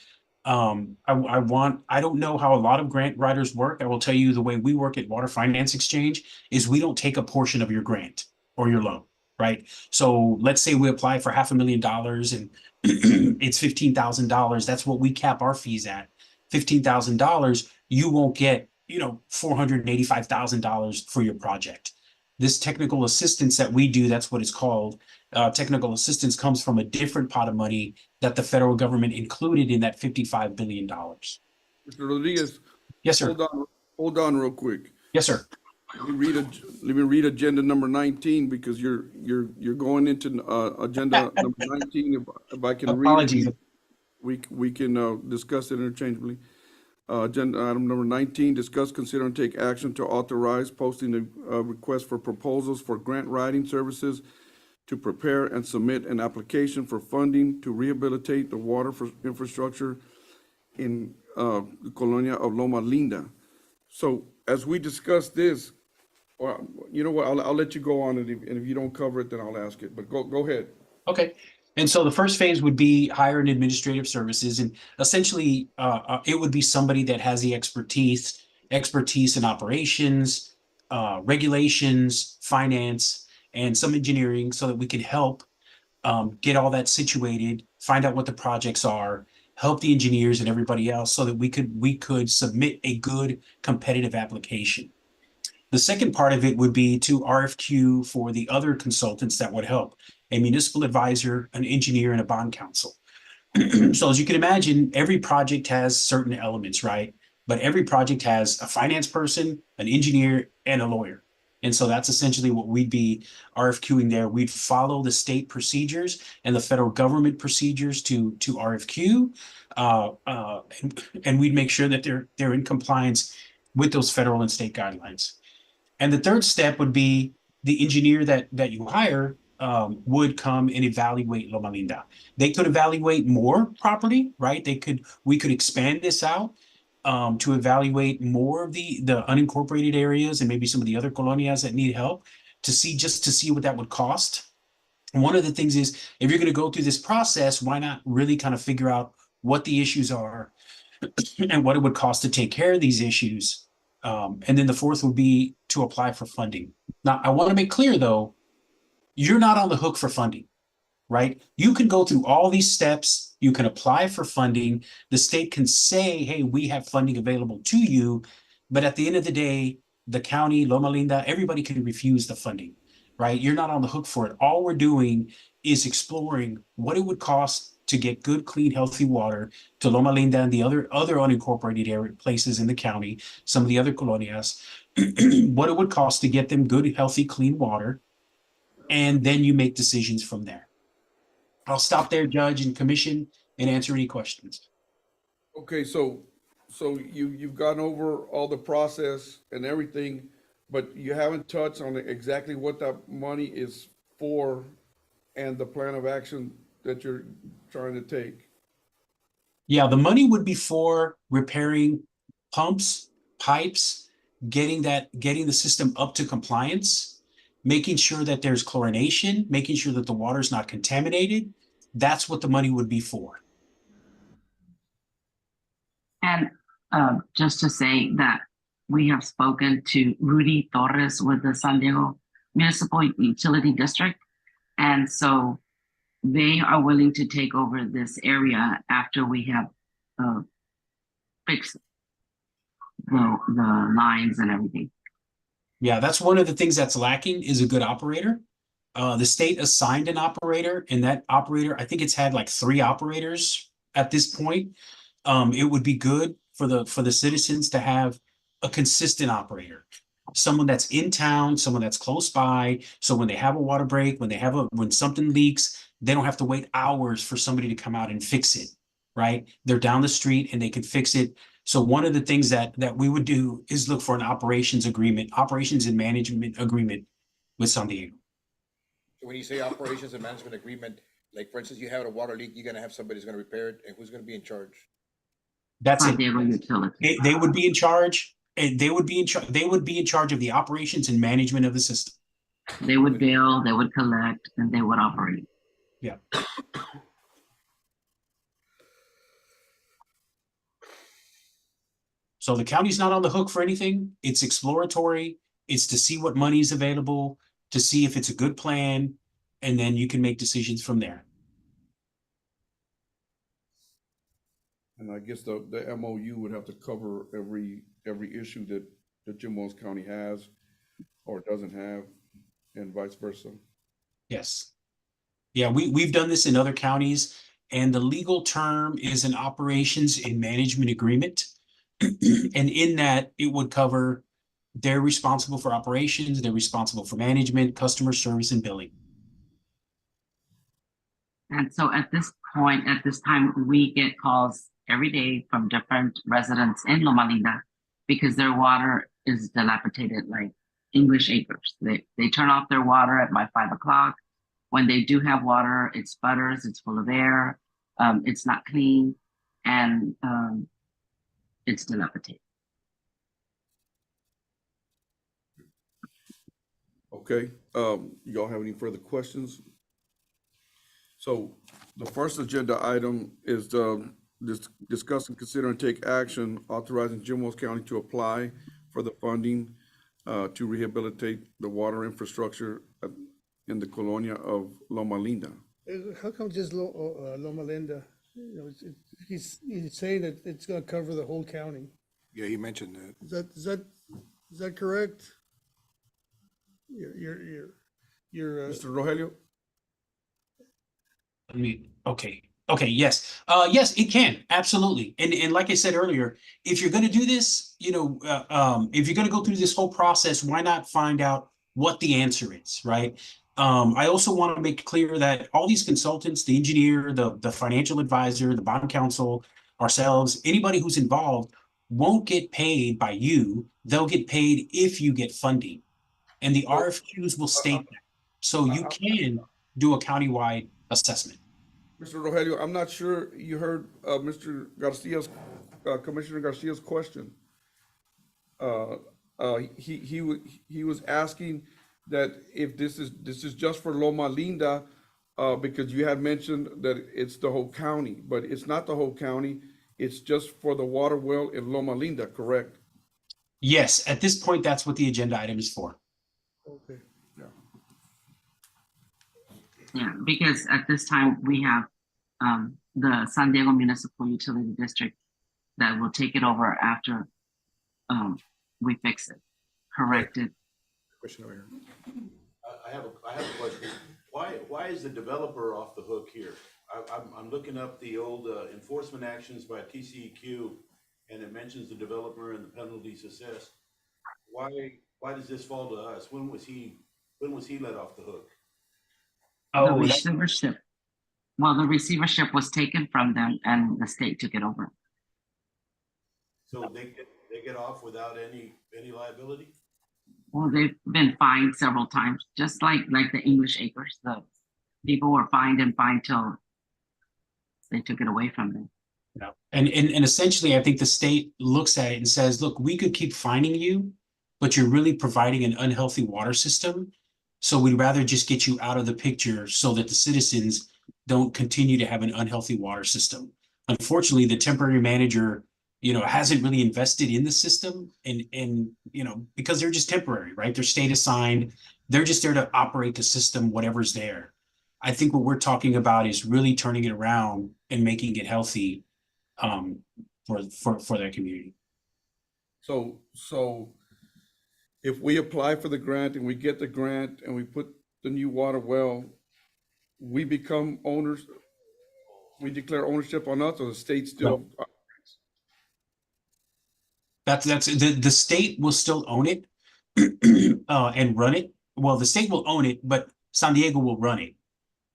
Speaker 17: I don't know how a lot of grant writers work. I will tell you the way we work at Water Finance Exchange is we don't take a portion of your grant or your loan, right? So let's say we apply for $500,000 and it's $15,000. That's what we cap our fees at. $15,000, you won't get, $485,000 for your project. This technical assistance that we do, that's what it's called. Technical assistance comes from a different pot of money that the federal government included in that $55 billion.
Speaker 3: Mr. Rodriguez.
Speaker 17: Yes, sir.
Speaker 3: Hold on real quick.
Speaker 17: Yes, sir.
Speaker 3: Let me read agenda number 19, because you're going into agenda number 19. If I can
Speaker 17: Apologies.
Speaker 3: read, we can discuss it interchangeably. Agenda item number 19, discuss, consider, and take action to authorize posting a request for proposals for grant writing services to prepare and submit an application for funding to rehabilitate the water infrastructure in the Colonia of Loma Linda. So as we discuss this, Well, you know what, I'll let you go on, and if you don't cover it, then I'll ask it, but go ahead.
Speaker 17: Okay. And so the first phase would be hire and administrative services, and essentially, it would be somebody that has the expertise in operations, regulations, finance, and some engineering, so that we could help get all that situated, find out what the projects are, help the engineers and everybody else, so that we could submit a good competitive application. The second part of it would be to RFQ for the other consultants that would help, a municipal advisor, an engineer, and a bond counsel. So as you can imagine, every project has certain elements, right? But every project has a finance person, an engineer, and a lawyer. And so that's essentially what we'd be RFQing there. We'd follow the state procedures and the federal government procedures to RFQ, and we'd make sure that they're in compliance with those federal and state guidelines. And the third step would be the engineer that you hire would come and evaluate Loma Linda. They could evaluate more property, right? We could expand this out to evaluate more of the unincorporated areas and maybe some of the other colonias that need help to see what that would cost. And one of the things is, if you're going to go through this process, why not really kind of figure out what the issues are and what it would cost to take care of these issues. And then the fourth would be to apply for funding. Now, I want to make clear, though, you're not on the hook for funding, right? You can go through all these steps. You can apply for funding. The state can say, hey, we have funding available to you. But at the end of the day, the county, Loma Linda, everybody can refuse the funding, right? You're not on the hook for it. All we're doing is exploring what it would cost to get good, clean, healthy water to Loma Linda and the other unincorporated area places in the county, some of the other colonias, what it would cost to get them good, healthy, clean water, and then you make decisions from there. I'll stop there, Judge and Commission, and answer any questions.
Speaker 3: Okay, so you've gone over all the process and everything, but you haven't touched on exactly what that money is for and the plan of action that you're trying to take.
Speaker 17: Yeah, the money would be for repairing pumps, pipes, getting the system up to compliance, making sure that there's chlorination, making sure that the water's not contaminated. That's what the money would be for.
Speaker 9: And just to say that we have spoken to Rudy Torres with the San Diego Municipal Utility District. And so they are willing to take over this area after we have fixed the lines and everything.
Speaker 17: Yeah, that's one of the things that's lacking is a good operator. The state assigned an operator, and that operator, I think it's had like 3 operators at this point. It would be good for the citizens to have a consistent operator, someone that's in town, someone that's close by. So when they have a water break, when something leaks, they don't have to wait hours for somebody to come out and fix it, right? They're down the street and they can fix it. So one of the things that we would do is look for an operations and management agreement with San Diego.
Speaker 1: So when you say operations and management agreement, like for instance, you have a water leak, you're gonna have somebody who's gonna repair it, and who's gonna be in charge?
Speaker 17: That's
Speaker 9: San
Speaker 17: it.
Speaker 9: Diego Utility.
Speaker 17: They would be in charge, and they would be in charge of the operations and management of the system.
Speaker 9: They would bill, they would collect, and they would operate.
Speaker 17: Yeah. So the county's not on the hook for anything. It's exploratory. It's to see what money is available, to see if it's a good plan, and then you can make decisions from there.
Speaker 3: And I guess the MOU would have to cover every issue that Jim Wells County has or doesn't have, and vice versa.
Speaker 17: Yes. Yeah, we've done this in other counties, and the legal term is an operations and management agreement. And in that, it would cover they're responsible for operations, they're responsible for management, customer service, and billing.
Speaker 9: And so at this point, at this time, we get calls every day from different residents in Loma Linda because their water is dilapidated like English acres. They turn off their water at by 5 o'clock. When they do have water, it sputters, it's full of air, it's not clean, and it's dilapidated.
Speaker 3: Okay, y'all have any further questions? So the first agenda item is discuss and consider and take action authorizing Jim Wells County to apply for the funding to rehabilitate the water infrastructure in the colonia of Loma Linda.
Speaker 8: How come just Loma Linda? You know, he's saying that it's gonna cover the whole county.
Speaker 1: Yeah, he mentioned that.
Speaker 8: Is that correct? Your
Speaker 3: Mr. Rogelio?
Speaker 17: Okay, yes. Yes, it can, absolutely. And like I said earlier, if you're gonna do this, if you're gonna go through this whole process, why not find out what the answer is, right? I also want to make clear that all these consultants, the engineer, the financial advisor, the bond counsel, ourselves, anybody who's involved won't get paid by you. They'll get paid if you get funding. And the RFQs will state that. So you can do a countywide assessment.
Speaker 3: Mr. Rogelio, I'm not sure you heard Mr. Garcia's, Commissioner Garcia's question. He was asking that if this is just for Loma Linda, because you had mentioned that it's the whole county, but it's not the whole county. It's just for the water well in Loma Linda, correct?
Speaker 17: Yes, at this point, that's what the agenda item is for.
Speaker 8: okay.
Speaker 9: Yeah, because at this time, we have the San Diego Municipal Utility District that will take it over after we fix it, correct it.
Speaker 1: Question over here.
Speaker 10: I have a question. Why is the developer off the hook here? I'm looking up the old enforcement actions by TCEQ, and it mentions the developer and the penalties assessed. Why does this fall to us? When was he let off the hook?
Speaker 9: The receivership. Well, the receivership was taken from them and the state took it over.
Speaker 10: So they get off without any liability?
Speaker 9: Well, they've been fined several times, just like the English Acres. The people were fined till they took it away from them.
Speaker 17: Yeah. And essentially, I think the state looks at it and says, look, we could keep fining you, but you're really providing an unhealthy water system. So we'd rather just get you out of the picture so that the citizens don't continue to have an unhealthy water system. Unfortunately, the temporary manager, hasn't really invested in the system and because they're just temporary, right? They're state assigned. They're just there to operate the system, whatever's there. I think what we're talking about is really turning it around and making it healthy for their community.
Speaker 3: So if we apply for the grant and we get the grant and we put the new water well, we become owners, we declare ownership on us, or the state still?
Speaker 17: No. That's the state will still own it and run it. Well, the state will own it, but San Diego will run it.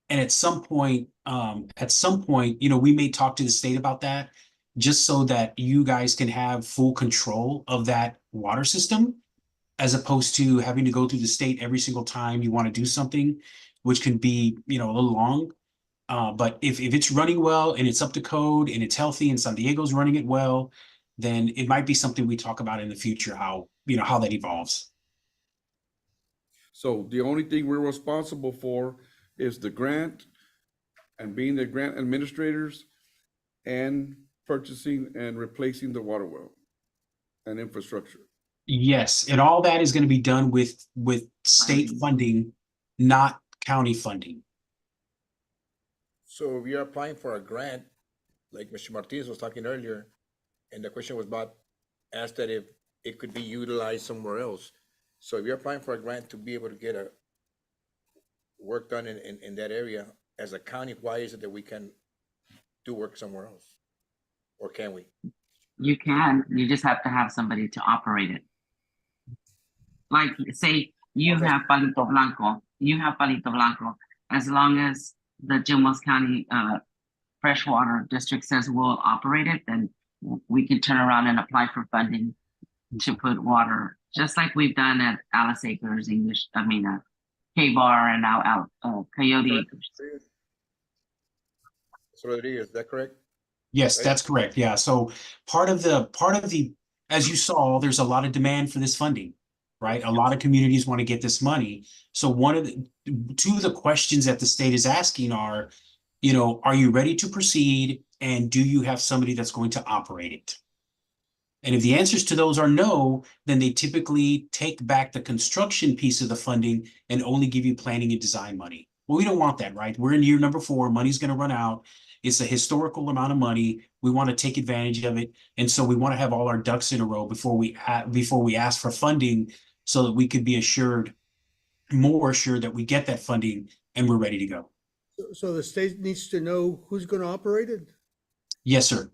Speaker 17: And at some point, we may talk to the state about that, just so that you guys can have full control of that water system, as opposed to having to go through the state every single time you want to do something, which can be, a little long. But if it's running well and it's up to code and it's healthy and San Diego's running it well, then it might be something we talk about in the future, how that evolves.
Speaker 3: So the only thing we're responsible for is the grant and being the grant administrators and purchasing and replacing the water well and infrastructure.
Speaker 17: Yes, and all that is going to be done with state funding, not county funding.
Speaker 1: So if you're applying for a grant, like Mr. Martinez was talking earlier, and the question was asked that if it could be utilized somewhere else. So if you're applying for a grant to be able to get a work done in that area as a county, why is it that we can do work somewhere else? Or can we?
Speaker 9: You can, you just have to have somebody to operate it. Like, say, you have Palito Blanco, as long as the Jim Wells County Freshwater District says we'll operate it, then we can turn around and apply for funding to put water, just like we've done at Alice Acres, K-Bar, and now Coyote Acres.
Speaker 1: So is that correct?
Speaker 17: Yes, that's correct. Yeah. So part of the, as you saw, there's a lot of demand for this funding. right? A lot of communities want to get this money. So two of the questions that the state is asking are, are you ready to proceed? And do you have somebody that's going to operate it? And if the answers to those are no, then they typically take back the construction piece of the funding and only give you planning and design money. Well, we don't want that, right? We're in year number 4. Money's going to run out. It's a historical amount of money. We want to take advantage of it. And so we want to have all our ducks in a row before we ask for funding so that we could be more assured that we get that funding and we're ready to go.
Speaker 8: So the state needs to know who's going to operate it
Speaker 17: Yes, sir.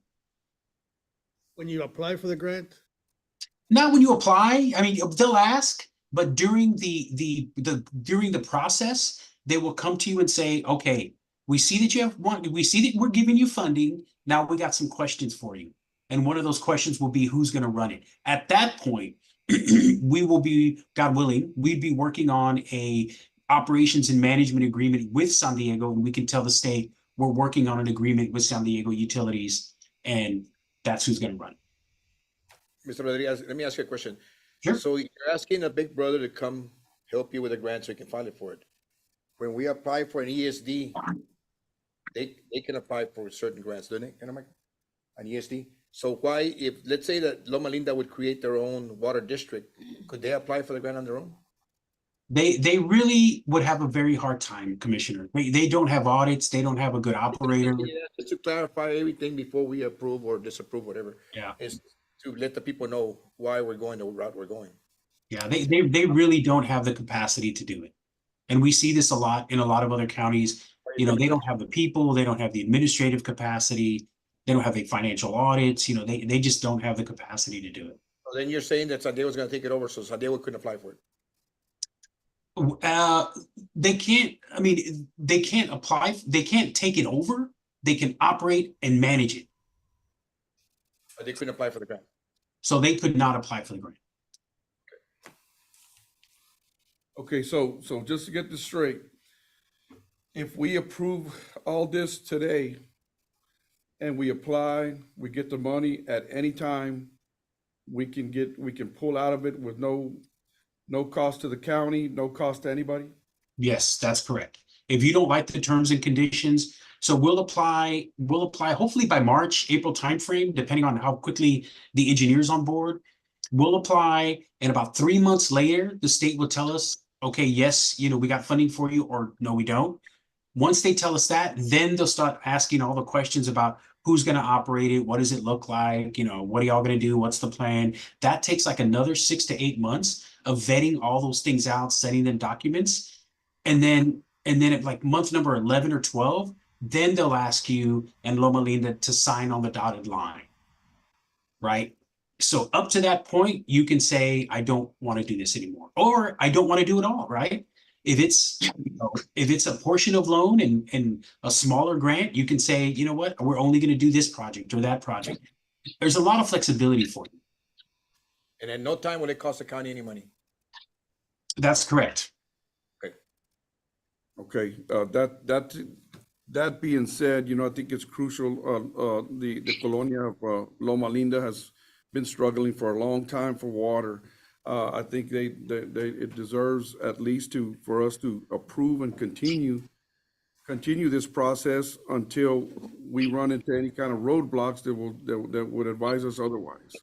Speaker 8: when you apply for the grant?
Speaker 17: Not when you apply. I mean, they'll ask, but during the process, they will come to you and say, okay, we see that we see that we're giving you funding. Now we got some questions for you. And one of those questions will be who's going to run it. At that point, we will be, God willing, we'd be working on a operations and management agreement with San Diego, and we can tell the state we're working on an agreement with San Diego Utilities, and that's who's going to run it.
Speaker 1: Mr. Rodriguez, let me ask you a question.
Speaker 17: Sure.
Speaker 1: So you're asking a big brother to come help you with a grant so you can file it for it. When we apply for an ESD, they can apply for certain grants, don't they? An ESD. So why, if, let's say that Loma Linda would create their own water district, could they apply for the grant on their own?
Speaker 17: They really would have a very hard time, Commissioner. They don't have audits. They don't have a good operator.
Speaker 1: Just to clarify everything before we approve or disapprove, whatever.
Speaker 17: Yeah.
Speaker 1: Is to let the people know why we're going the route we're going.
Speaker 17: Yeah, they really don't have the capacity to do it. And we see this a lot in a lot of other counties. They don't have the people, they don't have the administrative capacity, they don't have the financial audits, they just don't have the capacity to do it.
Speaker 1: So then you're saying that San Diego's gonna take it over, so San Diego couldn't apply for it?
Speaker 17: They can't apply, they can't take it over, they can operate and manage it.
Speaker 1: But they couldn't apply for the grant?
Speaker 17: So they could not apply for the grant.
Speaker 3: Okay, so just to get this straight, if we approve all this today and we apply, we get the money at any time, we can pull out of it with no cost to the county, no cost to anybody?
Speaker 17: Yes, that's correct. If you don't like the terms and conditions, so we'll apply hopefully by March, April timeframe, depending on how quickly the engineer's on board. We'll apply, and about 3 months later, the state will tell us, okay, yes, we got funding for you, or no, we don't. Once they tell us that, then they'll start asking all the questions about who's going to operate it, what does it look like, what are y'all going to do, what's the plan? That takes like another 6 to 8 months of vetting all those things out, sending them documents. And then at like month number 11 or 12, then they'll ask you and Loma Linda to sign on the dotted line, right? So up to that point, you can say, I don't want to do this anymore, or I don't want to do it all, right? If it's a portion of loan and a smaller grant, you can say, you know what, we're only going to do this project or that project. There's a lot of flexibility for you.
Speaker 1: And at no time will it cost the county any money?
Speaker 17: That's correct.
Speaker 3: Okay, that being said, I think it's crucial, the colonia of Loma Linda has been struggling for a long time for water. I think it deserves at least for us to approve and continue this process until we run into any kind of roadblocks that would advise us otherwise.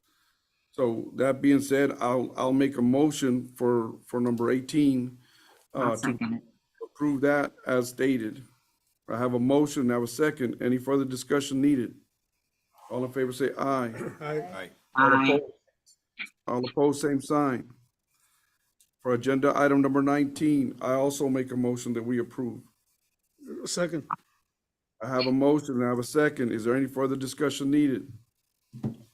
Speaker 3: So that being said, I'll make a motion for number 18 to approve that as stated. I have a motion, I have a second. Any further discussion needed? All in favor say aye.
Speaker 1: Aye.
Speaker 3: All opposed, same sign. For agenda item number 19, I also make a motion that we approve.
Speaker 8: Second.
Speaker 3: I have a motion and I have a second. Is there any further discussion needed?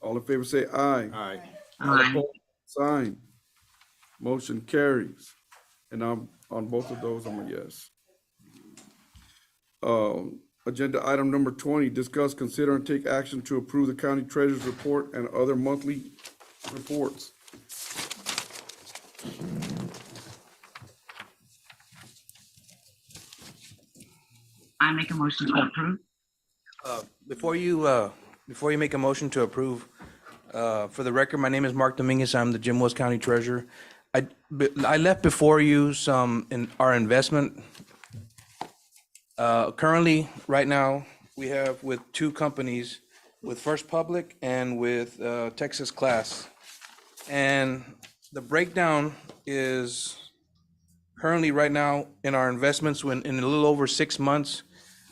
Speaker 3: All in favor say aye.
Speaker 1: Aye.
Speaker 3: All opposed, sign. Motion carries. And I'm on both of those, I'm a yes. Agenda item number 20, discuss, consider, and take action to approve the county treasurer's report and other monthly reports.
Speaker 9: I make a motion to approve.
Speaker 11: Before you make a motion to approve, for the record, my name is Mark Dominguez. I'm the Jim Wells County Treasurer. I left before you some in our investment. Currently, right now, we have with two companies, with First Public and with Texas Class. And the breakdown is currently right now in our investments, when in a little over 6 months,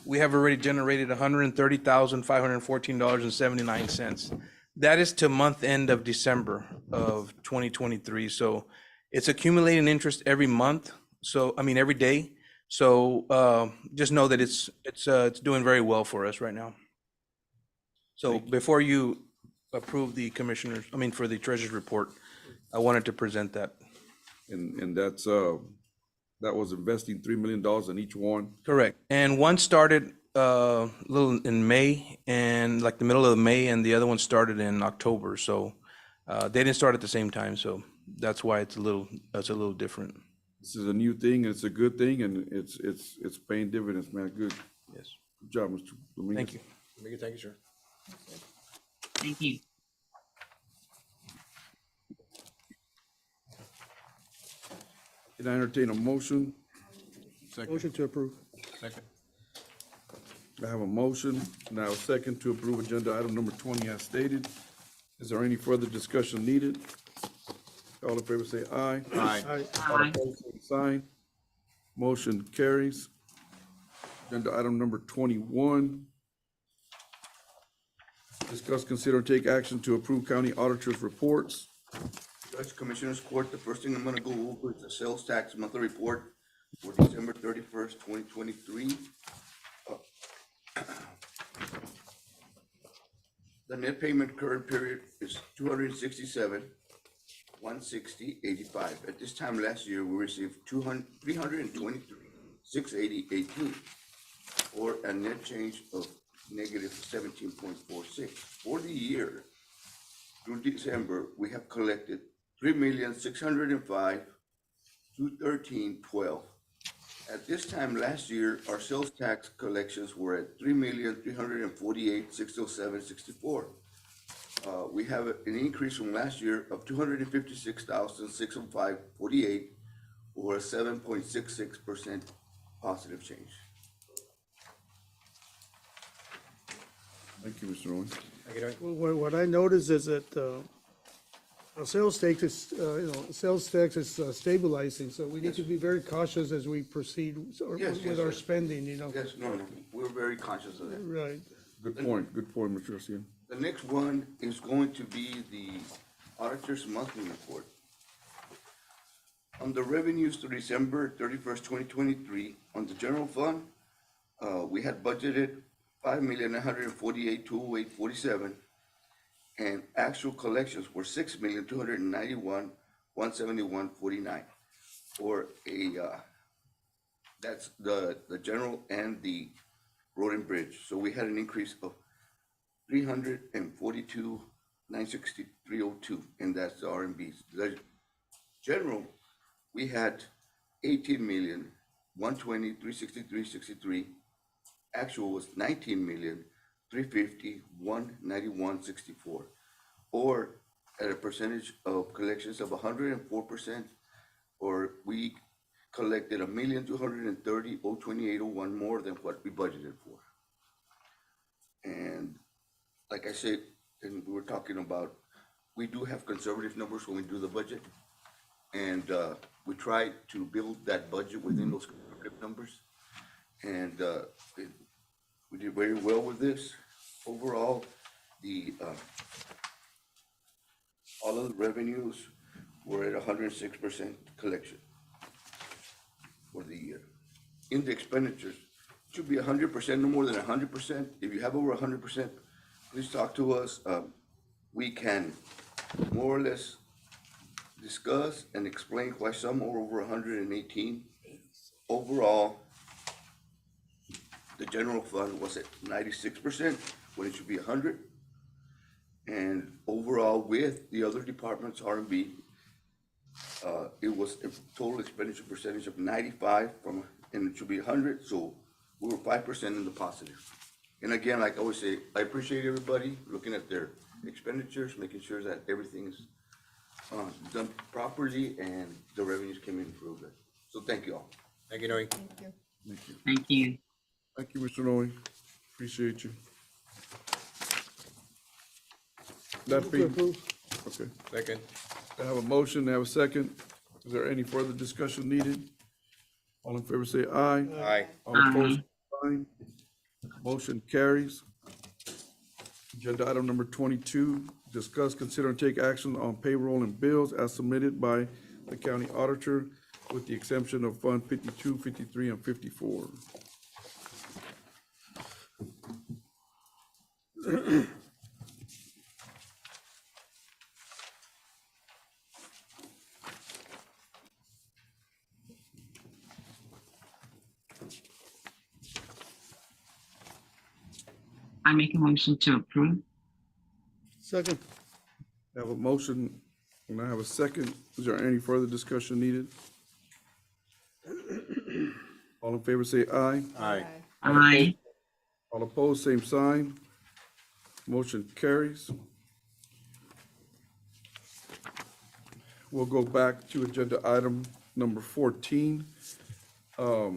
Speaker 11: we have already generated $130,514.79. That is to month end of December of 2023. So it's accumulating interest every month. So, I mean, every day. So just know that it's doing very well for us right now. So before you approve the commissioners, I mean, for the treasurer's report, I wanted to present that.
Speaker 3: And that's, that was investing $3 million in each one.
Speaker 11: Correct. And one started a little in May, and like the middle of May, and the other one started in October. So they didn't start at the same time. So that's why it's a little different.
Speaker 3: This is a new thing, and it's a good thing, and it's paying dividends, man. Good.
Speaker 11: Yes.
Speaker 3: Good job, Mr. Dominguez.
Speaker 11: Thank you.
Speaker 1: Thank you, sir.
Speaker 9: Thank you.
Speaker 3: Can I entertain a motion?
Speaker 8: Motion to approve.
Speaker 1: Second.
Speaker 3: I have a motion, now a second to approve agenda item number 20 as stated. Is there any further discussion needed? All in favor say aye.
Speaker 1: Aye.
Speaker 3: All opposed, same sign. Motion carries. Agenda item number 21. Discuss, consider, and take action to approve county auditors' reports.
Speaker 2: Judge, Commissioners Court, the first thing I'm gonna go over is the sales tax monthly report for December 31st, 2023. The net payment current period is $267,160.85. At this time last year, we received $323,680.18, or a net change of negative 17.46. For the year through December, we have collected $3,605,213.12. At this time last year, our sales tax collections were at $3,348,607.64. We have an increase from last year of $256,605.48, or a 7.66% positive change.
Speaker 3: Thank you, Mr. Owen.
Speaker 8: Well, what I noticed is that our sales tax is, stabilizing, so we need to be very cautious as we proceed with our spending,
Speaker 2: Yes, no, we're very conscious of that.
Speaker 8: Right.
Speaker 3: Good point, Mr. Garcia.
Speaker 2: The next one is going to be the auditor's monthly report. On the revenues through December 31st, 2023, on the general fund, we had budgeted $5,948,208.47, and actual collections were $6,291,171.49, or that's the general and the road and bridge. So we had an increase of $342,963.02, and that's the RMBs. The general, we had $18,120,363.63. Actual was $19,350,191.64, or at a percentage of collections of 104%, or we collected $1,230,028.01 more than what we budgeted for. And like I said, and we were talking about, we do have conservative numbers when we do the budget, and we try to build that budget within those conservative numbers, and we did very well with this. Overall, all of the revenues were at 106% collection for the year. In the expenditures, it should be 100%, no more than 100%. If you have over 100%, please talk to us. We can more or less discuss and explain why some are over 118. Overall, the general fund was at 96% when it should be 100. And overall, with the other departments, R&B, it was a total expenditure percentage of 95 and it should be 100. So we were 5% in the positive. And again, like I always say, I appreciate everybody looking at their expenditures, making sure that everything is done properly and the revenues came in real good. So thank you all.
Speaker 1: Thank you, Noe.
Speaker 9: Thank you.
Speaker 3: Thank you, Mr. Noe. Appreciate you. That
Speaker 8: Move to
Speaker 3: being,
Speaker 8: approve.
Speaker 3: okay.
Speaker 1: Second.
Speaker 3: I have a motion, I have a second. Is there any further discussion needed? All in favor say aye.
Speaker 1: Aye.
Speaker 3: All opposed, sign. Motion carries. Agenda item number 22, discuss, consider, and take action on payroll and bills as submitted by the county auditor with the exemption of Fund 52, 53, and 54.
Speaker 9: I make a motion to approve.
Speaker 8: Second.
Speaker 3: I have a motion and I have a second. Is there any further discussion needed? All in favor say aye.
Speaker 1: Aye.
Speaker 9: Aye.
Speaker 3: All opposed, same sign. Motion carries. We'll go back to agenda item number 14. We're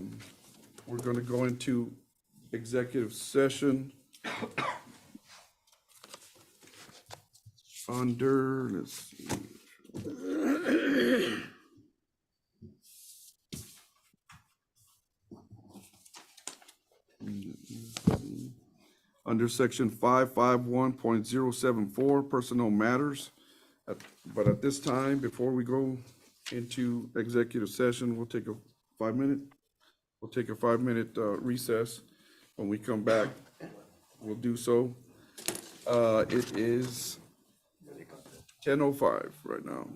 Speaker 3: going to go into executive session under, let's see. Under section 551.074, personnel matters. But at this time, before we go into executive session, we'll take a 5-minute recess. When we come back, we'll do so. It is 10:05 right now.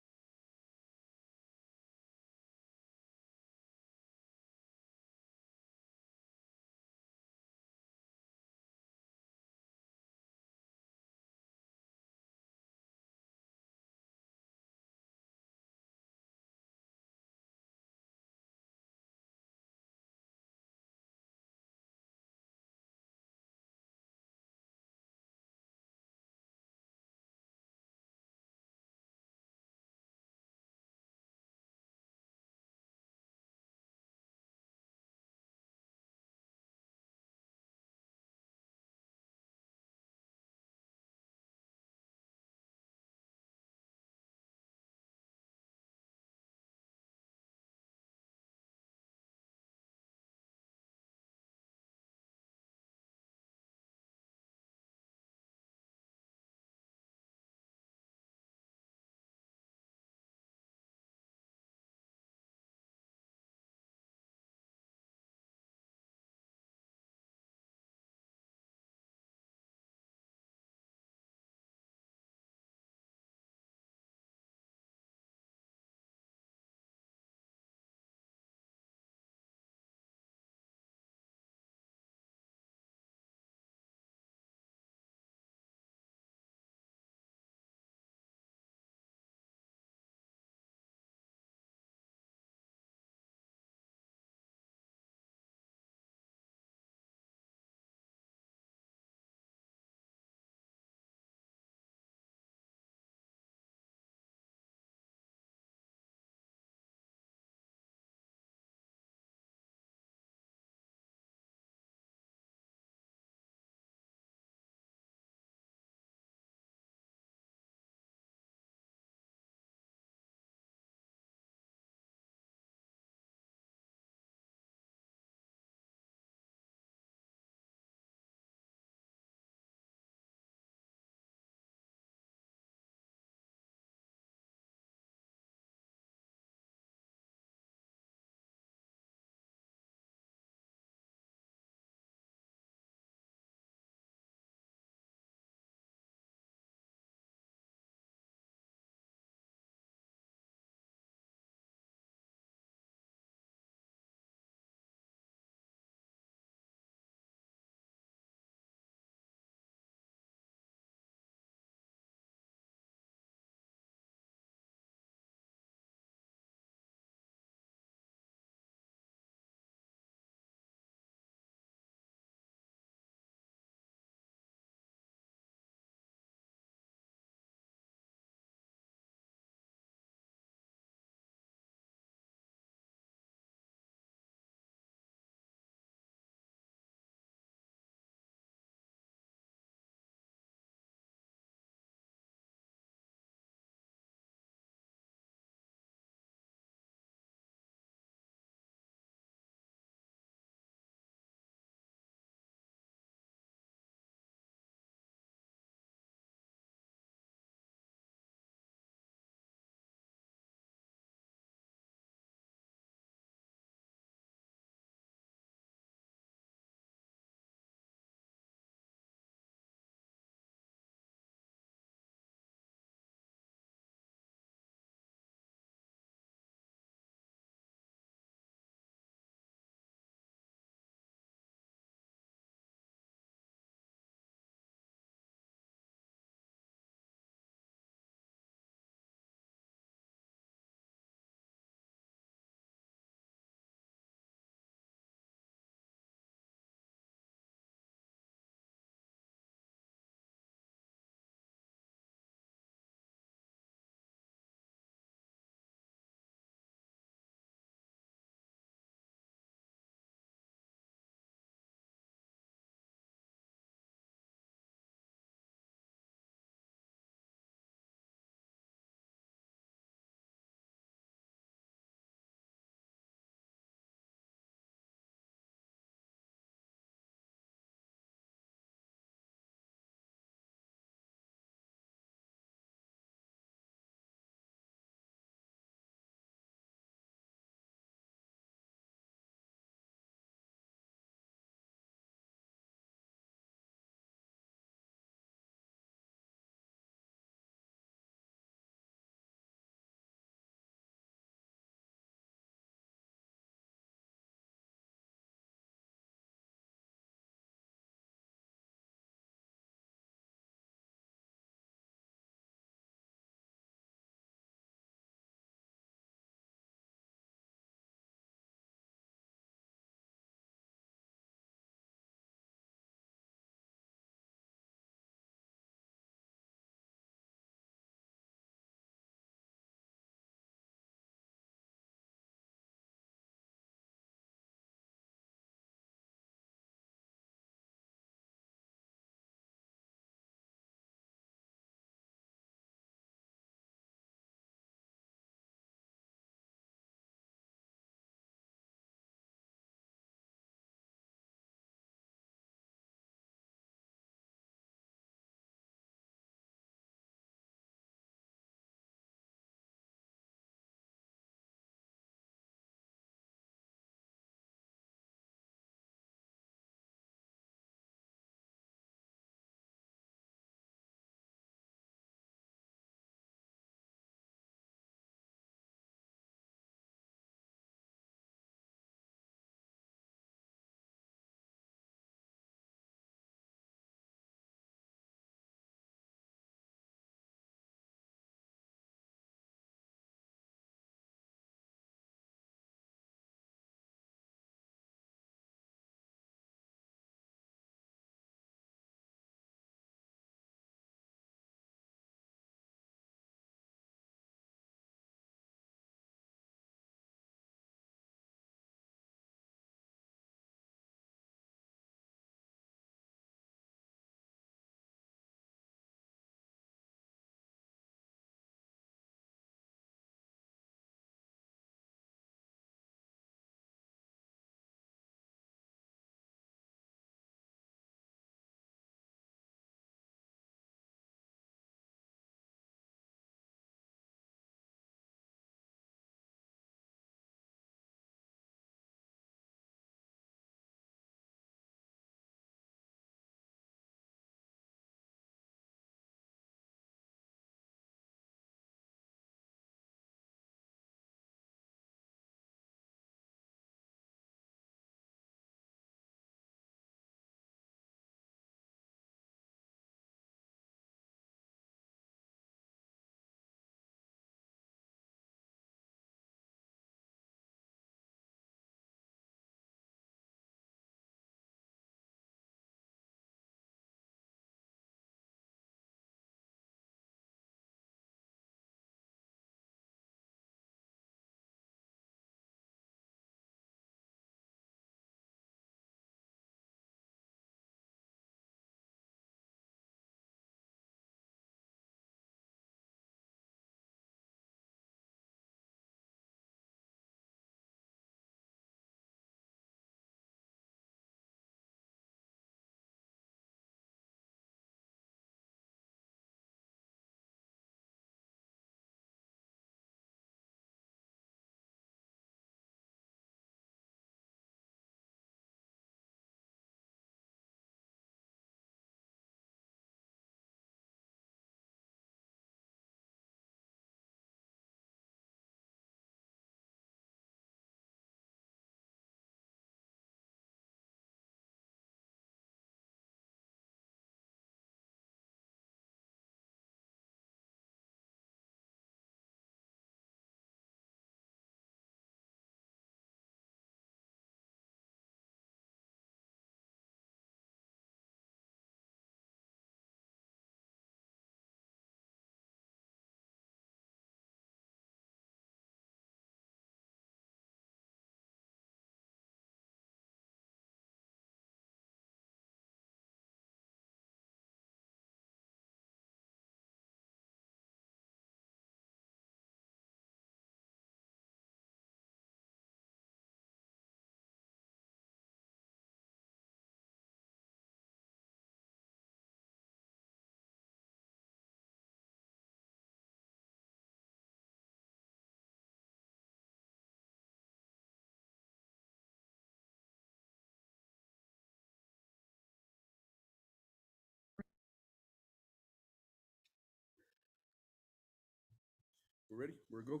Speaker 3: We're ready? We're go?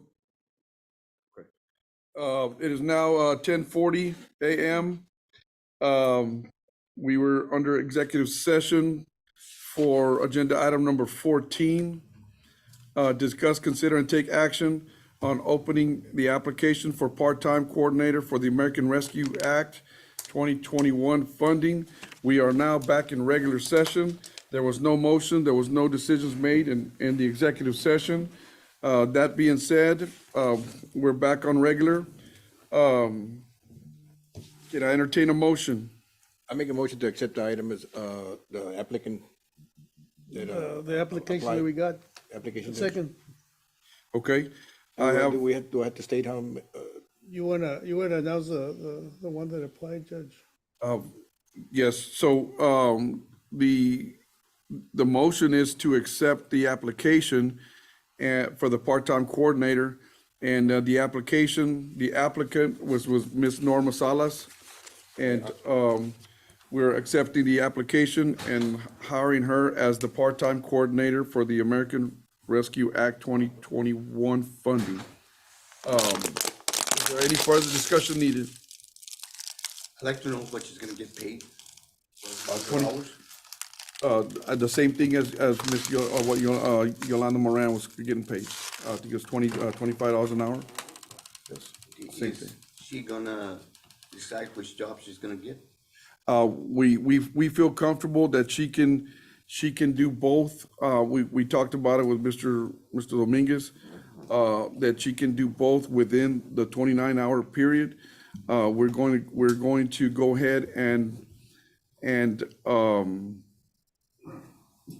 Speaker 3: Okay. It is now 10:40 a.m. We were under executive session for agenda item number 14. Discuss, consider, and take action on opening the application for part-time coordinator for the American Rescue Act 2021 funding. We are now back in regular session. There was no motion, there was no decisions made in the executive session. That being said, we're back on regular. Can I entertain a motion?
Speaker 1: I make a motion to accept the item as, the applicant.
Speaker 8: The application that we got.
Speaker 1: Application.
Speaker 8: Second,
Speaker 3: Okay, I have,
Speaker 1: Do I have to state how,
Speaker 8: you wanna announce the one that applied, Judge?
Speaker 3: yes, so the motion is to accept the application for the part-time coordinator. And the applicant was Ms. Norma Salas. And we're accepting the application and hiring her as the part-time coordinator for the American Rescue Act 2021 funding. Is there any further discussion needed?
Speaker 2: I'd like to know what she's gonna get paid.
Speaker 3: 20 The same thing as Ms. Yolanda Moran was getting paid. I think it's $25 an hour. Yes, same thing.
Speaker 2: Is she gonna decide which job she's gonna get?
Speaker 3: We feel comfortable that she can do both. We talked about it with Mr. Dominguez, that she can do both within the 29-hour period. We're going to go ahead and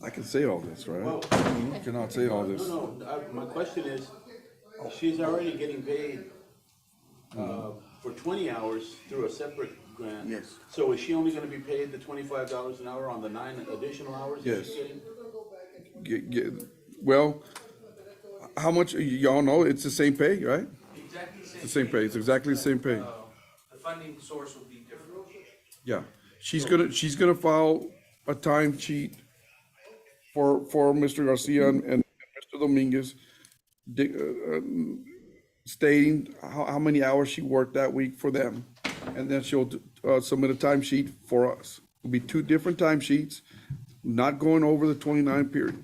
Speaker 3: I can say all this, right? I cannot say all this.
Speaker 10: No, my question is, she's already getting paid, for 20 hours through a separate grant.
Speaker 2: Yes.
Speaker 10: So is she only gonna be paid the $25 an hour on the 9 additional hours that she's
Speaker 3: Yes.
Speaker 10: getting?
Speaker 3: Well, how much, y'all know, it's the same pay, right?
Speaker 11: Exactly
Speaker 3: The same pay, it's exactly the same pay.
Speaker 11: The funding source will be different.
Speaker 3: Yeah, she's gonna file a time sheet for Mr. Garcia and Mr. Dominguez, stating how many hours she worked that week for them. And then she'll submit a time sheet for us. It'll be two different time sheets, not going over the 29 period.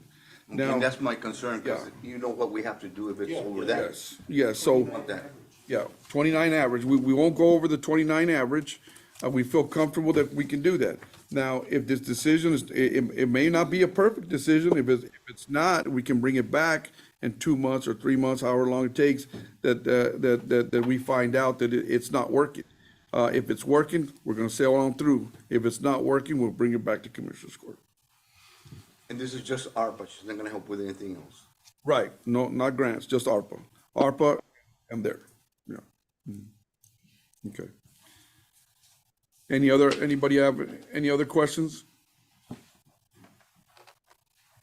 Speaker 3: Now,
Speaker 2: And that's my concern, because you know what we have to do if it's over that.
Speaker 3: yes, so.
Speaker 2: We want that.
Speaker 3: Yeah, 29 average. We won't go over the 29 average. We feel comfortable that we can do that. Now, if this decision is, it may not be a perfect decision. If it's not, we can bring it back in 2 months or 3 months, however long it takes, that we find out that it's not working. If it's working, we're gonna sail on through. If it's not working, we'll bring it back to Commissioner's Court.
Speaker 2: And this is just ARPA, she's not gonna help with anything else.
Speaker 3: Right, no, not grants, just ARPA. ARPA and there, yeah. Okay. Anybody have any other questions?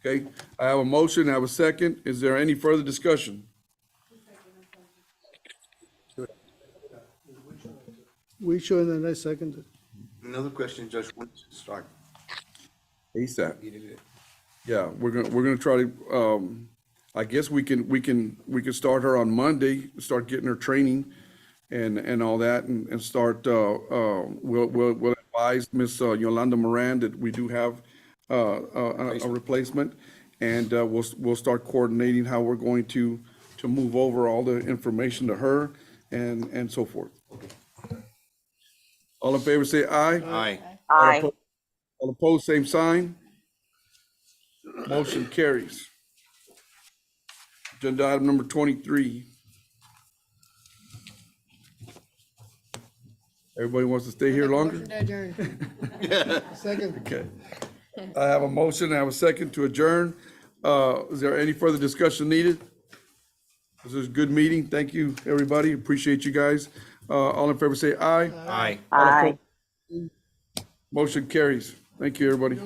Speaker 3: Okay, I have a motion, I have a second. Is there any further discussion?
Speaker 8: We show and then I seconded.
Speaker 2: Another question, Judge, when does it start?
Speaker 3: ASAP. Yeah, we're gonna try to, I guess we can start her on Monday, start getting her training and all that, and start, we'll advise Ms. Yolanda Moran that we do have a replacement, and we'll start coordinating how we're going to move over all the information to her and so forth. All in favor, say aye.
Speaker 2: Aye.
Speaker 9: Aye.
Speaker 3: All opposed, same sign. Motion carries. Agenda item number 23. Everybody wants to stay here longer?
Speaker 12: Motion to adjourn.
Speaker 8: Second.
Speaker 3: Okay. I have a motion, I have a second to adjourn. Is there any further discussion needed? This is a good meeting. Thank you, everybody. Appreciate you guys. All in favor, say aye.
Speaker 2: Aye.
Speaker 3: All opposed? Motion carries. Thank you, everybody.